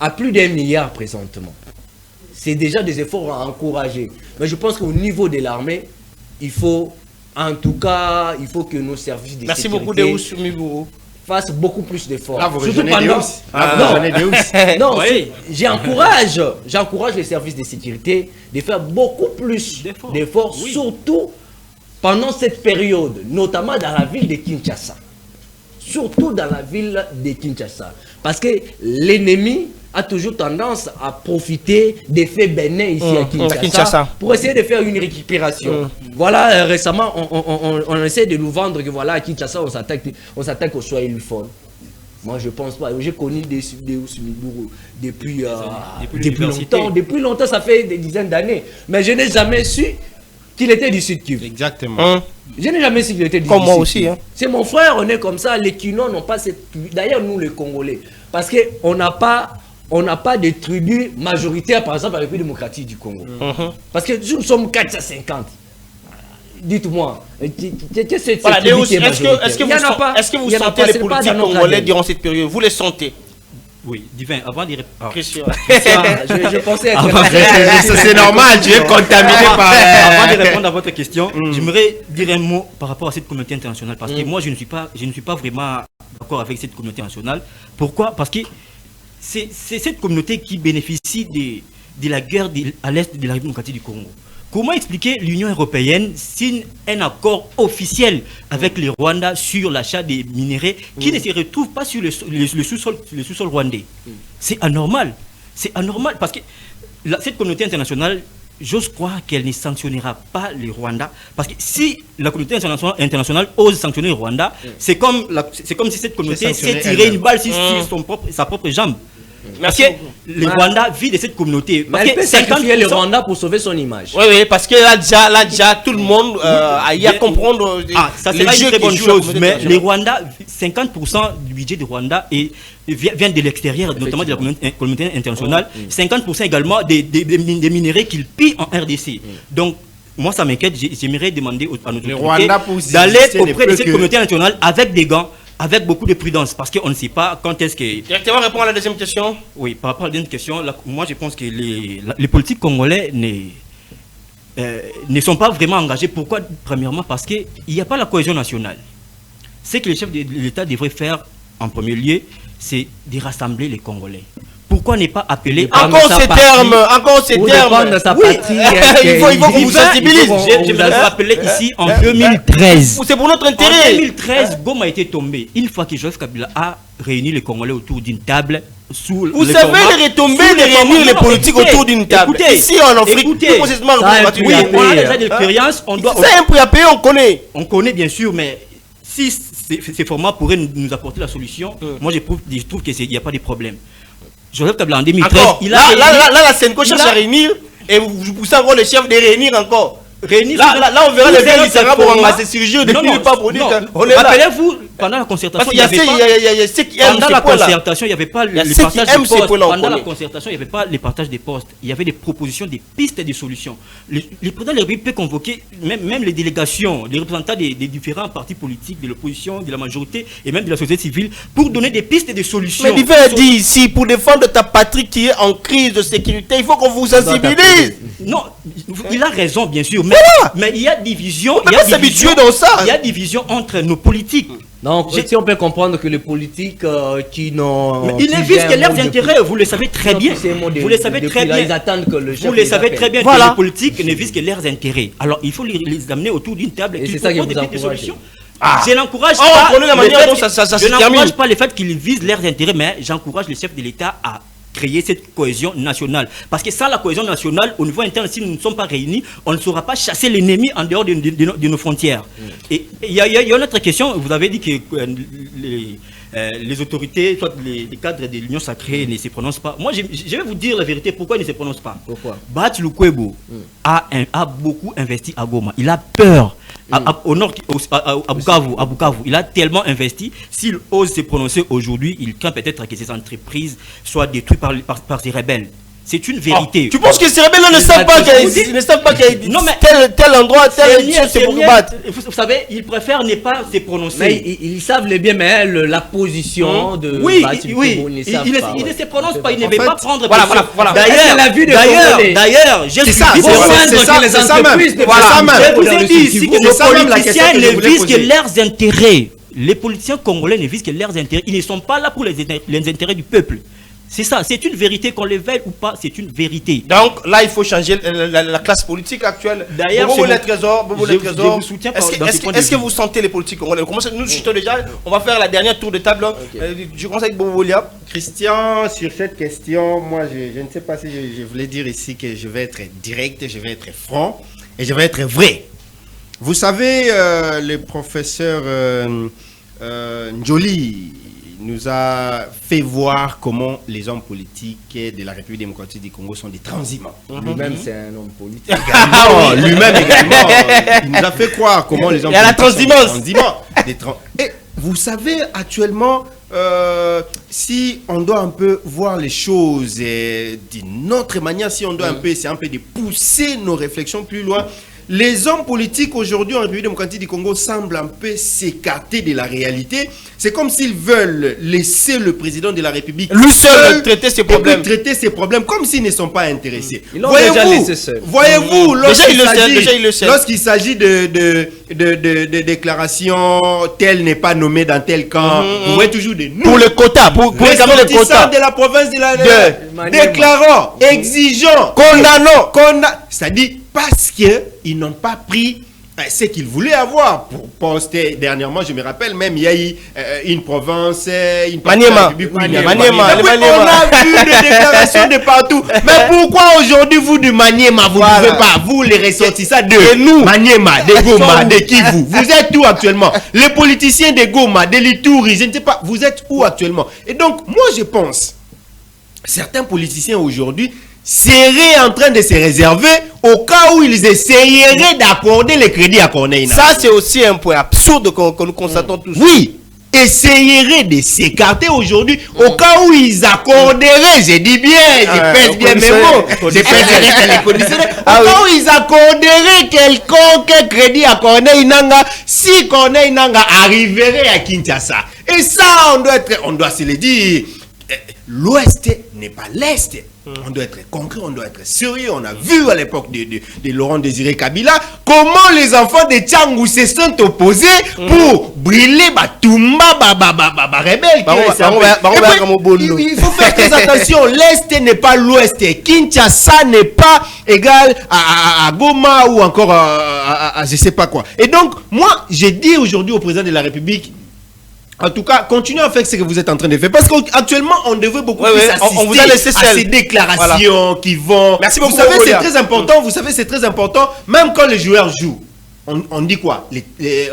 Speaker 2: à plus d'1 milliard présentement. C'est déjà des efforts à encourager. Mais je pense qu'au niveau de l'armée, il faut, en tout cas, il faut que nos services de
Speaker 1: Merci
Speaker 2: sécurité
Speaker 1: beaucoup, Deus Miburu.
Speaker 2: fassent beaucoup plus d'efforts.
Speaker 4: Là, vous
Speaker 2: Surtout
Speaker 4: rejoignez Deus.
Speaker 2: non,
Speaker 3: Oui.
Speaker 2: j'encourage les services de sécurité de faire beaucoup plus d'efforts,
Speaker 3: Oui.
Speaker 2: surtout pendant cette période, notamment dans la ville de Kinshasa. Surtout dans la ville de Kinshasa. Parce que l'ennemi a toujours tendance à profiter des faits bénins ici à Kinshasa pour essayer de faire une récupération. Voilà, récemment, on essaie de nous vendre que voilà, à Kinshasa, on s'attaque au Swahiliphone. Moi, je pense pas. J'ai connu des Miburu depuis longtemps. Depuis longtemps, ça fait des dizaines d'années. Mais je n'ai jamais su qu'il était du Sud Kivu.
Speaker 4: Exactement.
Speaker 2: Je n'ai jamais su qu'il était du
Speaker 1: Comme
Speaker 2: Sud
Speaker 1: moi
Speaker 2: Kivu.
Speaker 1: aussi. Hein.
Speaker 2: C'est mon frère, on est comme ça. Les Kinois n'ont pas cette... D'ailleurs, nous, les Congolais. Parce qu'on n'a pas de tribus majoritaires, par exemple, à la République démocratique du Congo. Parce que nous sommes 450. Dites-moi,
Speaker 1: Voilà, Deus, est-ce que vous sentez les politiques congolais durant cette période? Vous les sentez?
Speaker 3: Oui, Divin, avant d'y répondre.
Speaker 1: Christian.
Speaker 2: Je pensais être...
Speaker 4: C'est normal, tu es contaminé par...
Speaker 3: Avant de répondre à votre question, j'aimerais dire un mot par rapport à cette communauté internationale. Parce que moi, je ne suis pas vraiment d'accord avec cette communauté internationale. Pourquoi? Parce que c'est cette communauté qui bénéficie de la guerre à l'est de la République démocratique du Congo. Comment expliquer l'Union européenne signe un accord officiel avec le Rwanda sur l'achat des minéraux qui ne se retrouvent pas sur le sous-sol rwandais? C'est anormal. C'est anormal parce que cette communauté internationale, j'ose croire qu'elle ne sanctionnera pas le Rwanda. Parce que si la communauté internationale ose sanctionner le Rwanda, c'est comme si cette communauté s'est tiré une balle sur sa propre jambe. Parce que le Rwanda vit de cette communauté.
Speaker 2: Mais elle peut sacrifier le Rwanda pour sauver son image.
Speaker 1: Oui, parce que là déjà tout le monde a à comprendre.
Speaker 3: Ça serait une très bonne chose. Mais le Rwanda, 50% du budget du Rwanda vient de l'extérieur, notamment de la communauté internationale. 50% également des minéraux qu'il pille en RDC. Donc, moi, ça m'inquiète. J'aimerais demander à notre autorité d'aller auprès de cette communauté internationale avec des gants, avec beaucoup de prudence, parce qu'on ne sait pas quand est-ce que...
Speaker 1: Directement répondre à la deuxième question.
Speaker 3: Oui, par rapport à la deuxième question, moi je pense que les politiques congolais ne sont pas vraiment engagés. Pourquoi? Premièrement, parce qu'il n'y a pas la cohésion nationale. Ce que les chefs de l'État devraient faire en premier lieu, c'est de rassembler les Congolais. Pourquoi ne pas appeler...
Speaker 1: Encore ces termes.
Speaker 2: Oui,
Speaker 1: il faut qu'on vous sensibilise.
Speaker 3: Je vais vous rappeler ici en 2013.
Speaker 1: C'est pour notre intérêt.
Speaker 3: En 2013, Goma a été tombé. Une fois que Joseph Kabila a réuni les Congolais autour d'une table.
Speaker 1: Vous savez les retombées de réunir les politiques autour d'une table. Ici en Afrique, plus précisément
Speaker 3: on a déjà de l'expérience.
Speaker 1: C'est un prix à payer, on connaît.
Speaker 3: On connaît bien sûr, mais si ces formats pourraient nous apporter la solution, moi je trouve qu'il n'y a pas de problème. Joseph Kabila en 2013, il a
Speaker 1: là la Senko cherche à réunir et vous poussez encore le chef de réunir encore. Là on verra le gars qui sera pour ramasser sur jeu depuis pas pour dire on est là.
Speaker 3: Rappelez-vous, pendant la concertation, il n'y avait pas le partage des postes. Pendant la concertation, il n'y avait pas le partage des postes. Il y avait des propositions, des pistes et des solutions. Le président de la République peut convoquer même les délégations, les représentants des différents partis politiques, de l'opposition, de la majorité et même de la société civile pour donner des pistes et des solutions.
Speaker 1: Mais Divin a dit ici, pour défendre ta patrie qui est en crise de sécurité, il faut qu'on vous sensibilise.
Speaker 3: Non, il a raison bien sûr, mais il y a division.
Speaker 1: Il y
Speaker 3: a division entre nos politiques.
Speaker 2: Donc, si on peut comprendre que les politiques qui n'ont...
Speaker 3: Ils ne visent que leurs intérêts, vous le savez très bien. Vous le savez très bien.
Speaker 2: Ils attendent que le chef...
Speaker 3: Vous le savez très bien que les politiques ne visent que leurs intérêts. Alors, il faut les amener autour d'une table et
Speaker 2: c'est ça que vous encouragez.
Speaker 3: solutions. Je n'encourage pas,
Speaker 1: pas
Speaker 3: le fait qu'ils visent leurs intérêts, mais j'encourage le chef de l'État à créer cette cohésion nationale. Parce que sans la cohésion nationale, au niveau interne, si nous ne sommes pas réunis, on ne saura pas chasser l'ennemi en dehors de nos frontières. Et il y a une autre question, vous avez dit que les autorités, soit les cadres de l'Union sacrée ne se prononcent pas. Moi, je vais vous dire la vérité, pourquoi ils ne se prononcent pas.
Speaker 2: Pourquoi?
Speaker 3: Bat Lukwebo a beaucoup investi à Goma. Il a peur. Au nord, à Bukavu, il a tellement investi. S'il ose se prononcer aujourd'hui, il craint peut-être que ces entreprises soient détruites par ces rebelles. C'est une vérité.
Speaker 1: Tu penses que ces rebelles ne savent pas qu'il y a tel endroit, tel lieu, c'est pour battre?
Speaker 3: Vous savez, ils préfèrent ne pas se prononcer.
Speaker 2: Mais ils savent bien, mais la position de
Speaker 3: oui,
Speaker 2: ils ne savent pas.
Speaker 3: Il ne se prononce pas, il ne veut pas prendre.
Speaker 1: Voilà.
Speaker 3: D'ailleurs,
Speaker 1: c'est ça.
Speaker 3: Je vous ai dit ici que les politiciens ne visent que leurs intérêts. Les politiciens congolais ne visent que leurs intérêts. Ils ne sont pas là pour les intérêts du peuple. C'est ça, c'est une vérité, qu'on les veuille ou pas, c'est une vérité.
Speaker 1: Donc là, il faut changer la classe politique actuelle.
Speaker 3: D'ailleurs,
Speaker 1: je vous soutiens. Est-ce que vous sentez les politiques congolais? Nous chutons déjà, on va faire la dernière tour de table. Je commence avec Bobo Bolia.
Speaker 4: Christian, sur cette question, moi je ne sais pas si je voulais dire ici que je vais être direct, je vais être franc et je vais être vrai. Vous savez, le professeur Njoli nous a fait voir comment les hommes politiques de la République démocratique du Congo sont des transhumants.
Speaker 2: Lui-même, c'est un homme politique.
Speaker 4: Lui-même également. Il nous a fait croire comment les hommes politiques sont des transhumants. Et vous savez, actuellement, si on doit un peu voir les choses d'une autre manière, si on doit c'est un peu de pousser nos réflexions plus loin, les hommes politiques aujourd'hui en République démocratique du Congo semblent un peu s'écarter de la réalité. C'est comme s'ils veulent laisser le président de la République
Speaker 1: lui seul traiter ses problèmes.
Speaker 4: Comme s'ils ne sont pas intéressés.
Speaker 2: Ils l'ont déjà laissé seul.
Speaker 4: Voyez-vous, lorsqu'il s'agit
Speaker 1: de
Speaker 4: déclarations, tel n'est pas nommé dans tel camp, vous voyez toujours des nous.
Speaker 1: Pour le quota, pour les quotas
Speaker 4: de la province de la déclarant, exigeant, condamnant, c'est-à-dire parce qu'ils n'ont pas pris ce qu'ils voulaient avoir pour poster. Dernièrement, je me rappelle même, il y a eu une province,
Speaker 1: Maniema.
Speaker 4: On a vu des déclarations de partout. Mais pourquoi aujourd'hui, vous du Maniema, vous ne pouvez pas, vous les ressortissants de nous, Maniema, de Goma, de Kivu, vous êtes où actuellement? Les politiciens de Goma, de l'Ituri, je ne sais pas, vous êtes où actuellement? Et donc, moi je pense, certains politiciens aujourd'hui seraient en train de se réserver au cas où ils essayeraient d'accorder les crédits à Corneille.
Speaker 1: Ça, c'est aussi un point absurde que nous constatons tous.
Speaker 4: Oui, essayeraient de s'écarter aujourd'hui au cas où ils accorderaient, je dis bien, je pèse bien mes mots, je pèse les conditionnels, au cas où ils accorderaient quelconque crédit à Corneille Nanga, si Corneille Nanga arriverait à Kinshasa. Et ça, on doit se le dire, l'Ouest n'est pas l'Est. On doit être concret, on doit être sérieux. On a vu à l'époque de Laurent Désiré Kabila comment les enfants de Tchangou se sont opposés pour brûler Batumba, rebelle. Il faut faire très attention. L'Est n'est pas l'Ouest. Kinshasa n'est pas égal à Goma ou encore à je sais pas quoi. Et donc, moi, j'ai dit aujourd'hui au président de la République, en tout cas, continuez à faire ce que vous êtes en train de faire. Parce qu'actuellement, on devrait beaucoup plus assister
Speaker 1: on vous a laissé
Speaker 4: à ces déclarations qui vont...
Speaker 1: Merci beaucoup.
Speaker 4: Vous savez, c'est très important. Vous savez, c'est très important. Même quand les joueurs jouent. On dit quoi? Les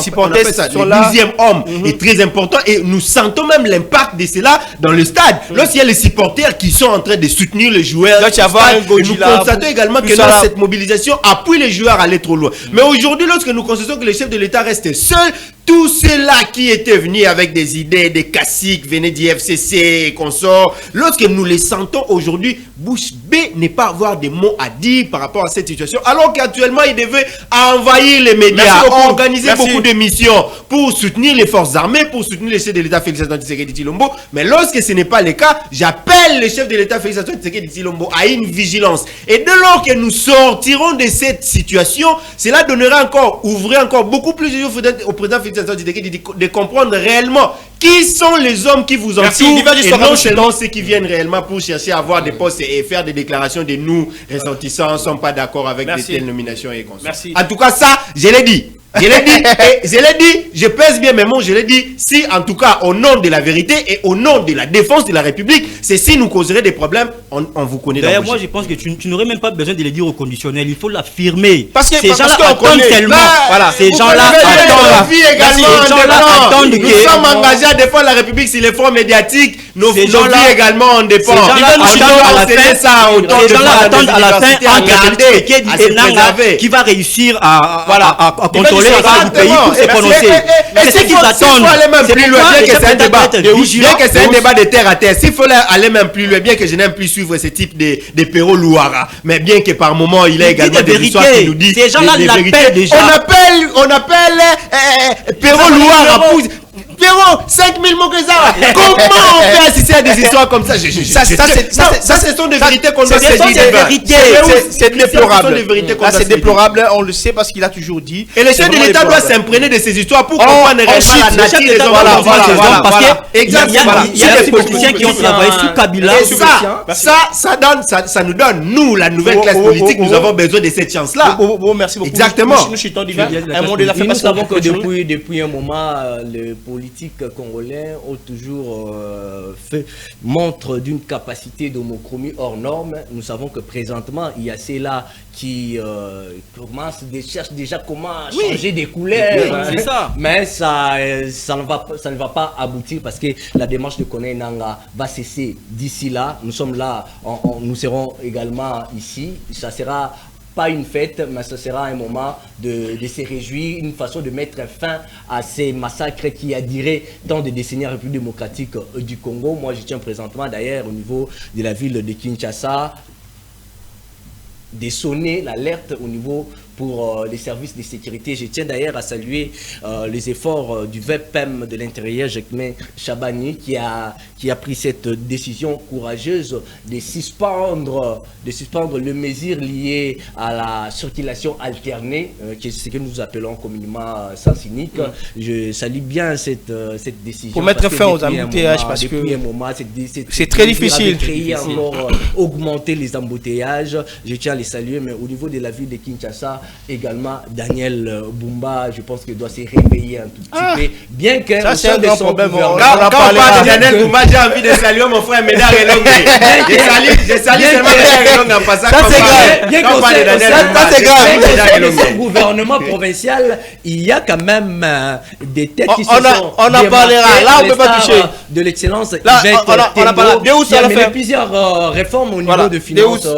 Speaker 4: supporters sont là. Le deuxième homme est très important et nous sentons même l'impact de cela dans le stade. Lorsqu'il y a les supporters qui sont en train de soutenir les joueurs, nous constatons également que cette mobilisation appuie les joueurs à aller trop loin. Mais aujourd'hui, lorsque nous constatons que le chef de l'État reste seul, tous ceux-là qui étaient venus avec des idées, des caciques, venaient du FCC et consorts, lorsque nous les sentons aujourd'hui, bouche bée n'est pas avoir des mots à dire par rapport à cette situation, alors qu'actuellement, il devait envahir les médias, organiser beaucoup de missions pour soutenir les forces armées, pour soutenir le chef de l'État Félix Antoine Tshisekedi Tshilombo. Mais lorsque ce n'est pas le cas, j'appelle le chef de l'État Félix Antoine Tshisekedi Tshilombo à une vigilance. Et dès lors que nous sortirons de cette situation, cela donnera encore, ouvrir encore beaucoup plus au président Félix Antoine Tshisekedi de comprendre réellement qui sont les hommes qui vous entourent et non seulement ceux qui viennent réellement pour chercher à avoir des postes et faire des déclarations de nous ressortissants ne sont pas d'accord avec de telles nominations et consorts. En tout cas, ça, je l'ai dit. Je l'ai dit, je pèse bien mes mots, je l'ai dit. Si, en tout cas, au nom de la vérité et au nom de la défense de la République, c'est si nous causerait des problèmes, on vous connaît.
Speaker 3: D'ailleurs, moi, je pense que tu n'aurais même pas besoin de le dire au conditionnel. Il faut l'affirmer.
Speaker 1: Parce que
Speaker 3: ces gens-là attendent tellement.
Speaker 1: Voilà.
Speaker 3: Ces gens-là attendent.
Speaker 4: Nous sommes engagés à défendre la République sur les fonds médiatiques. Nos vies également en dépendent.
Speaker 3: Ces gens-là attendent à la fin qui va réussir à contrôler le pays pour se prononcer.
Speaker 4: Et c'est qu'ils attendent. S'il faut aller même plus loin, bien que c'est un débat, bien que c'est un débat de terre à terre, s'il faut aller même plus loin, bien que je n'aime plus suivre ce type de Perrault Louara, mais bien que par moment il a également des histoires qui nous disent
Speaker 3: ces gens-là l'appellent déjà.
Speaker 4: On appelle Perrault Louara. Pierrot, 5000 mots que ça. Comment on fait assister à des histoires comme ça? Ça, ce sont des vérités qu'on doit se dire.
Speaker 1: C'est déplorable. C'est déplorable, on le sait parce qu'il a toujours dit.
Speaker 4: Et le chef de l'État doit s'imprégner de ces histoires pour comprendre réellement la nature des hommes.
Speaker 3: Parce qu'il y a des politiciens qui ont travaillé sous Kabila.
Speaker 4: Et ça nous donne, nous, la nouvelle classe politique, nous avons besoin de cette chance-là.
Speaker 1: Merci beaucoup.
Speaker 4: Exactement.
Speaker 1: Nous savons
Speaker 2: que depuis un moment, le politique congolais ont toujours montre d'une capacité d'homochromie hors norme. Nous savons que présentement, il y a ceux-là qui cherchent déjà comment changer des couleurs.
Speaker 3: C'est ça.
Speaker 2: Mais ça ne va pas aboutir parce que la démarche de Koné Nanga va cesser d'ici là. Nous sommes là, nous serons également ici. Ça sera pas une fête, mais ce sera un moment de se réjouir, une façon de mettre fin à ces massacres qui a duré tant de décennies en République démocratique du Congo. Moi, je tiens présentement d'ailleurs au niveau de la ville de Kinshasa de sonner l'alerte au niveau pour les services de sécurité. Je tiens d'ailleurs à saluer les efforts du VPM de l'Intérieur, Jacquemin Chabani, qui a pris cette décision courageuse de suspendre les mesures liées à la circulation alternée, qui est ce que nous appelons communément sens unique. Je salue bien cette décision.
Speaker 1: Pour mettre fin aux embouteillages, parce que c'est très difficile.
Speaker 2: Encore augmenter les embouteillages. Je tiens à les saluer, mais au niveau de la ville de Kinshasa, également Daniel Bumba, je pense qu'il doit se réveiller un tout petit peu. Bien que
Speaker 1: ça c'est un grand problème.
Speaker 4: Quand on parle de Daniel Bumba, j'ai envie de saluer mon frère Médard Elongue. Je salue seulement Médard Elongue en passant.
Speaker 1: Ça c'est grave.
Speaker 2: Bien qu'on
Speaker 1: c'est grave.
Speaker 2: Dans son gouvernement provincial, il y a quand même des têtes qui se sont
Speaker 1: on en parlera. Là on peut pas toucher.
Speaker 2: De l'excellence.
Speaker 1: Là on a parlé.
Speaker 2: Il y a mené plusieurs réformes au niveau de finances.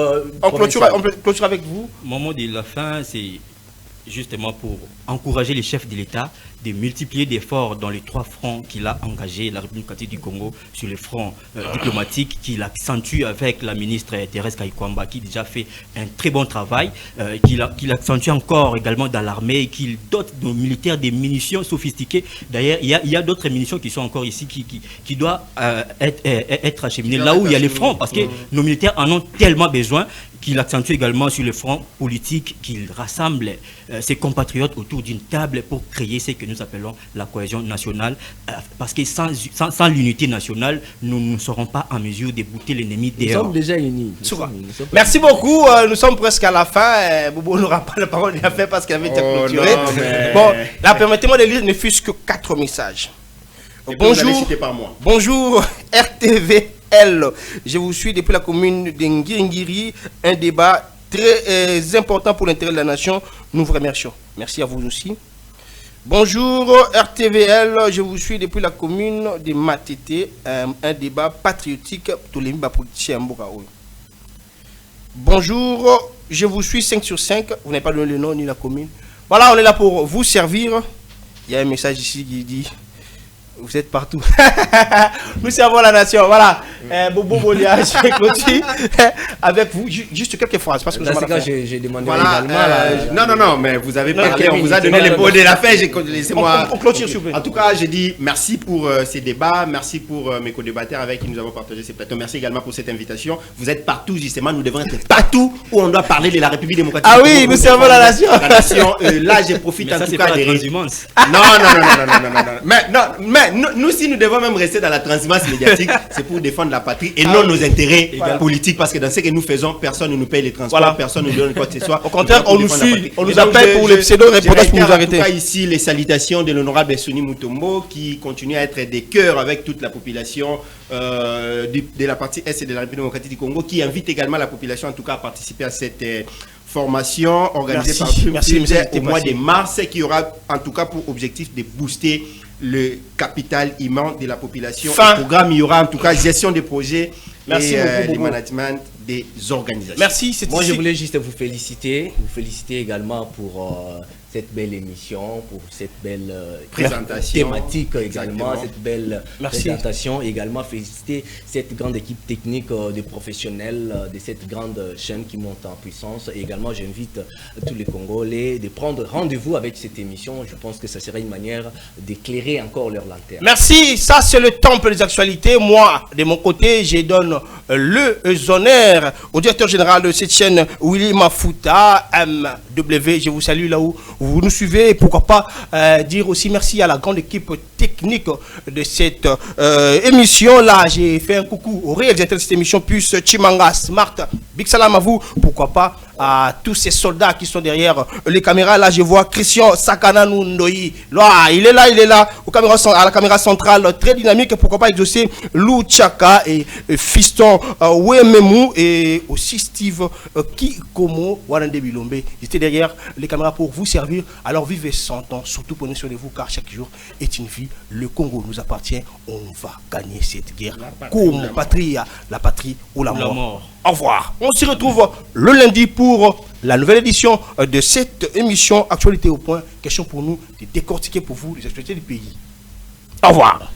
Speaker 1: On clôture avec vous.
Speaker 3: Mon mot de la fin, c'est justement pour encourager les chefs de l'État de multiplier d'efforts dans les 3 fronts qu'il a engagés, la République démocratique du Congo, sur les fronts diplomatiques, qu'il accentue avec la ministre Thérèse Kaikwamba, qui déjà fait un très bon travail, qu'il accentue encore également dans l'armée, qu'il dote nos militaires des munitions sophistiquées. D'ailleurs, il y a d'autres munitions qui sont encore ici, qui doivent être acheminées là où il y a les fronts, parce que nos militaires en ont tellement besoin, qu'il accentue également sur le front politique, qu'il rassemble ses compatriotes autour d'une table pour créer ce que nous appelons la cohésion nationale, parce que sans l'unité nationale, nous ne serons pas en mesure de bouter l'ennemi dehors.
Speaker 2: Nous sommes déjà unis.
Speaker 1: Merci beaucoup, nous sommes presque à la fin. Bobo n'aura pas la parole de la fin parce qu'elle avait été clôturée. Bon, là, permettez-moi de lire ne fût-ce que 4 messages. Bonjour RTVL, je vous suis depuis la commune d'Ngiri, un débat très important pour l'intérêt de la nation, nous vous remercions. Merci à vous aussi. Bonjour RTVL, je vous suis depuis la commune de Matete, un débat patriotique pour les politiciens. Bonjour, je vous suis 5 sur 5, vous n'avez pas donné le nom ni la commune. Voilà, on est là pour vous servir. Il y a un message ici qui dit... Vous êtes partout. Nous servons la nation. Voilà. Bobo Bolia, je clôture avec vous. Juste quelques phrases. Parce que
Speaker 2: j'ai demandé également.
Speaker 4: Non, mais vous avez parlé. On vous a donné les mots de la fin. Laissez-moi.
Speaker 1: On clôture, s'il vous plaît.
Speaker 4: En tout cas, j'ai dit merci pour ces débats. Merci pour mes co-débatteurs avec qui nous avons partagé ces plateaux. Merci également pour cette invitation. Vous êtes partout, justement. Nous devons être partout où on doit parler de la République démocratique.
Speaker 1: Ah oui, nous servons la nation.
Speaker 4: Là, je profite en tout cas des
Speaker 3: transhumance.
Speaker 4: Non. Mais nous, si nous devons même rester dans la transhumance médiatique, c'est pour défendre la la patrie et non nos intérêts politiques, parce que dans ce que nous faisons, personne ne nous paye les transports, personne ne nous donne quoi que ce soit.
Speaker 1: Au contraire, on nous suit, on nous appelle pour les pseudo-reportages pour nous arrêter.
Speaker 4: En tout cas, ici, les salutations de l'honorable Sonny Mutombo qui continue à être des cœurs avec toute la population de la partie Est et de la République démocratique du Congo, qui invite également la population en tout cas à participer à cette formation organisée par au mois de mars, qui aura en tout cas pour objectif de booster le capital humain de la population. Au programme, il y aura en tout cas gestion des projets et le management des organisations.
Speaker 1: Merci.
Speaker 2: Moi, je voulais juste vous féliciter également pour cette belle émission, pour cette belle
Speaker 4: présentation
Speaker 2: thématique également, cette belle présentation, également féliciter cette grande équipe technique des professionnels de cette grande chaîne qui monte en puissance. Et également, j'invite tous les Congolais de prendre rendez-vous avec cette émission. Je pense que ça serait une manière d'éclairer encore leur lanterne.
Speaker 1: Merci, ça c'est le temple des actualités. Moi, de mon côté, je donne le honneur au directeur général de cette chaîne, Willy Mafuta, MW. Je vous salue là où vous nous suivez. Et pourquoi pas dire aussi merci à la grande équipe technique de cette émission. Là, j'ai fait un coucou au réalisateur de cette émission, Puce Chimanga Smart. Big salam à vous. Pourquoi pas à tous ces soldats qui sont derrière les caméras. Là, je vois Christian Sakana Nundoyi. Là, il est là, à la caméra centrale, très dynamique. Pourquoi pas exaucer Lou Chaka et Fiston Wememu et aussi Steve Kikomo Warande Bilombe. J'étais derrière les caméras pour vous servir. Alors, vivez 100 ans, surtout prenez soin de vous, car chaque jour est une vie. Le Congo nous appartient. On va gagner cette guerre. Comme patria, la patrie ou la mort. Au revoir. On se retrouve le lundi pour la nouvelle édition de cette émission Actualité au point. Question pour nous de décortiquer pour vous les actualités du pays. Au revoir.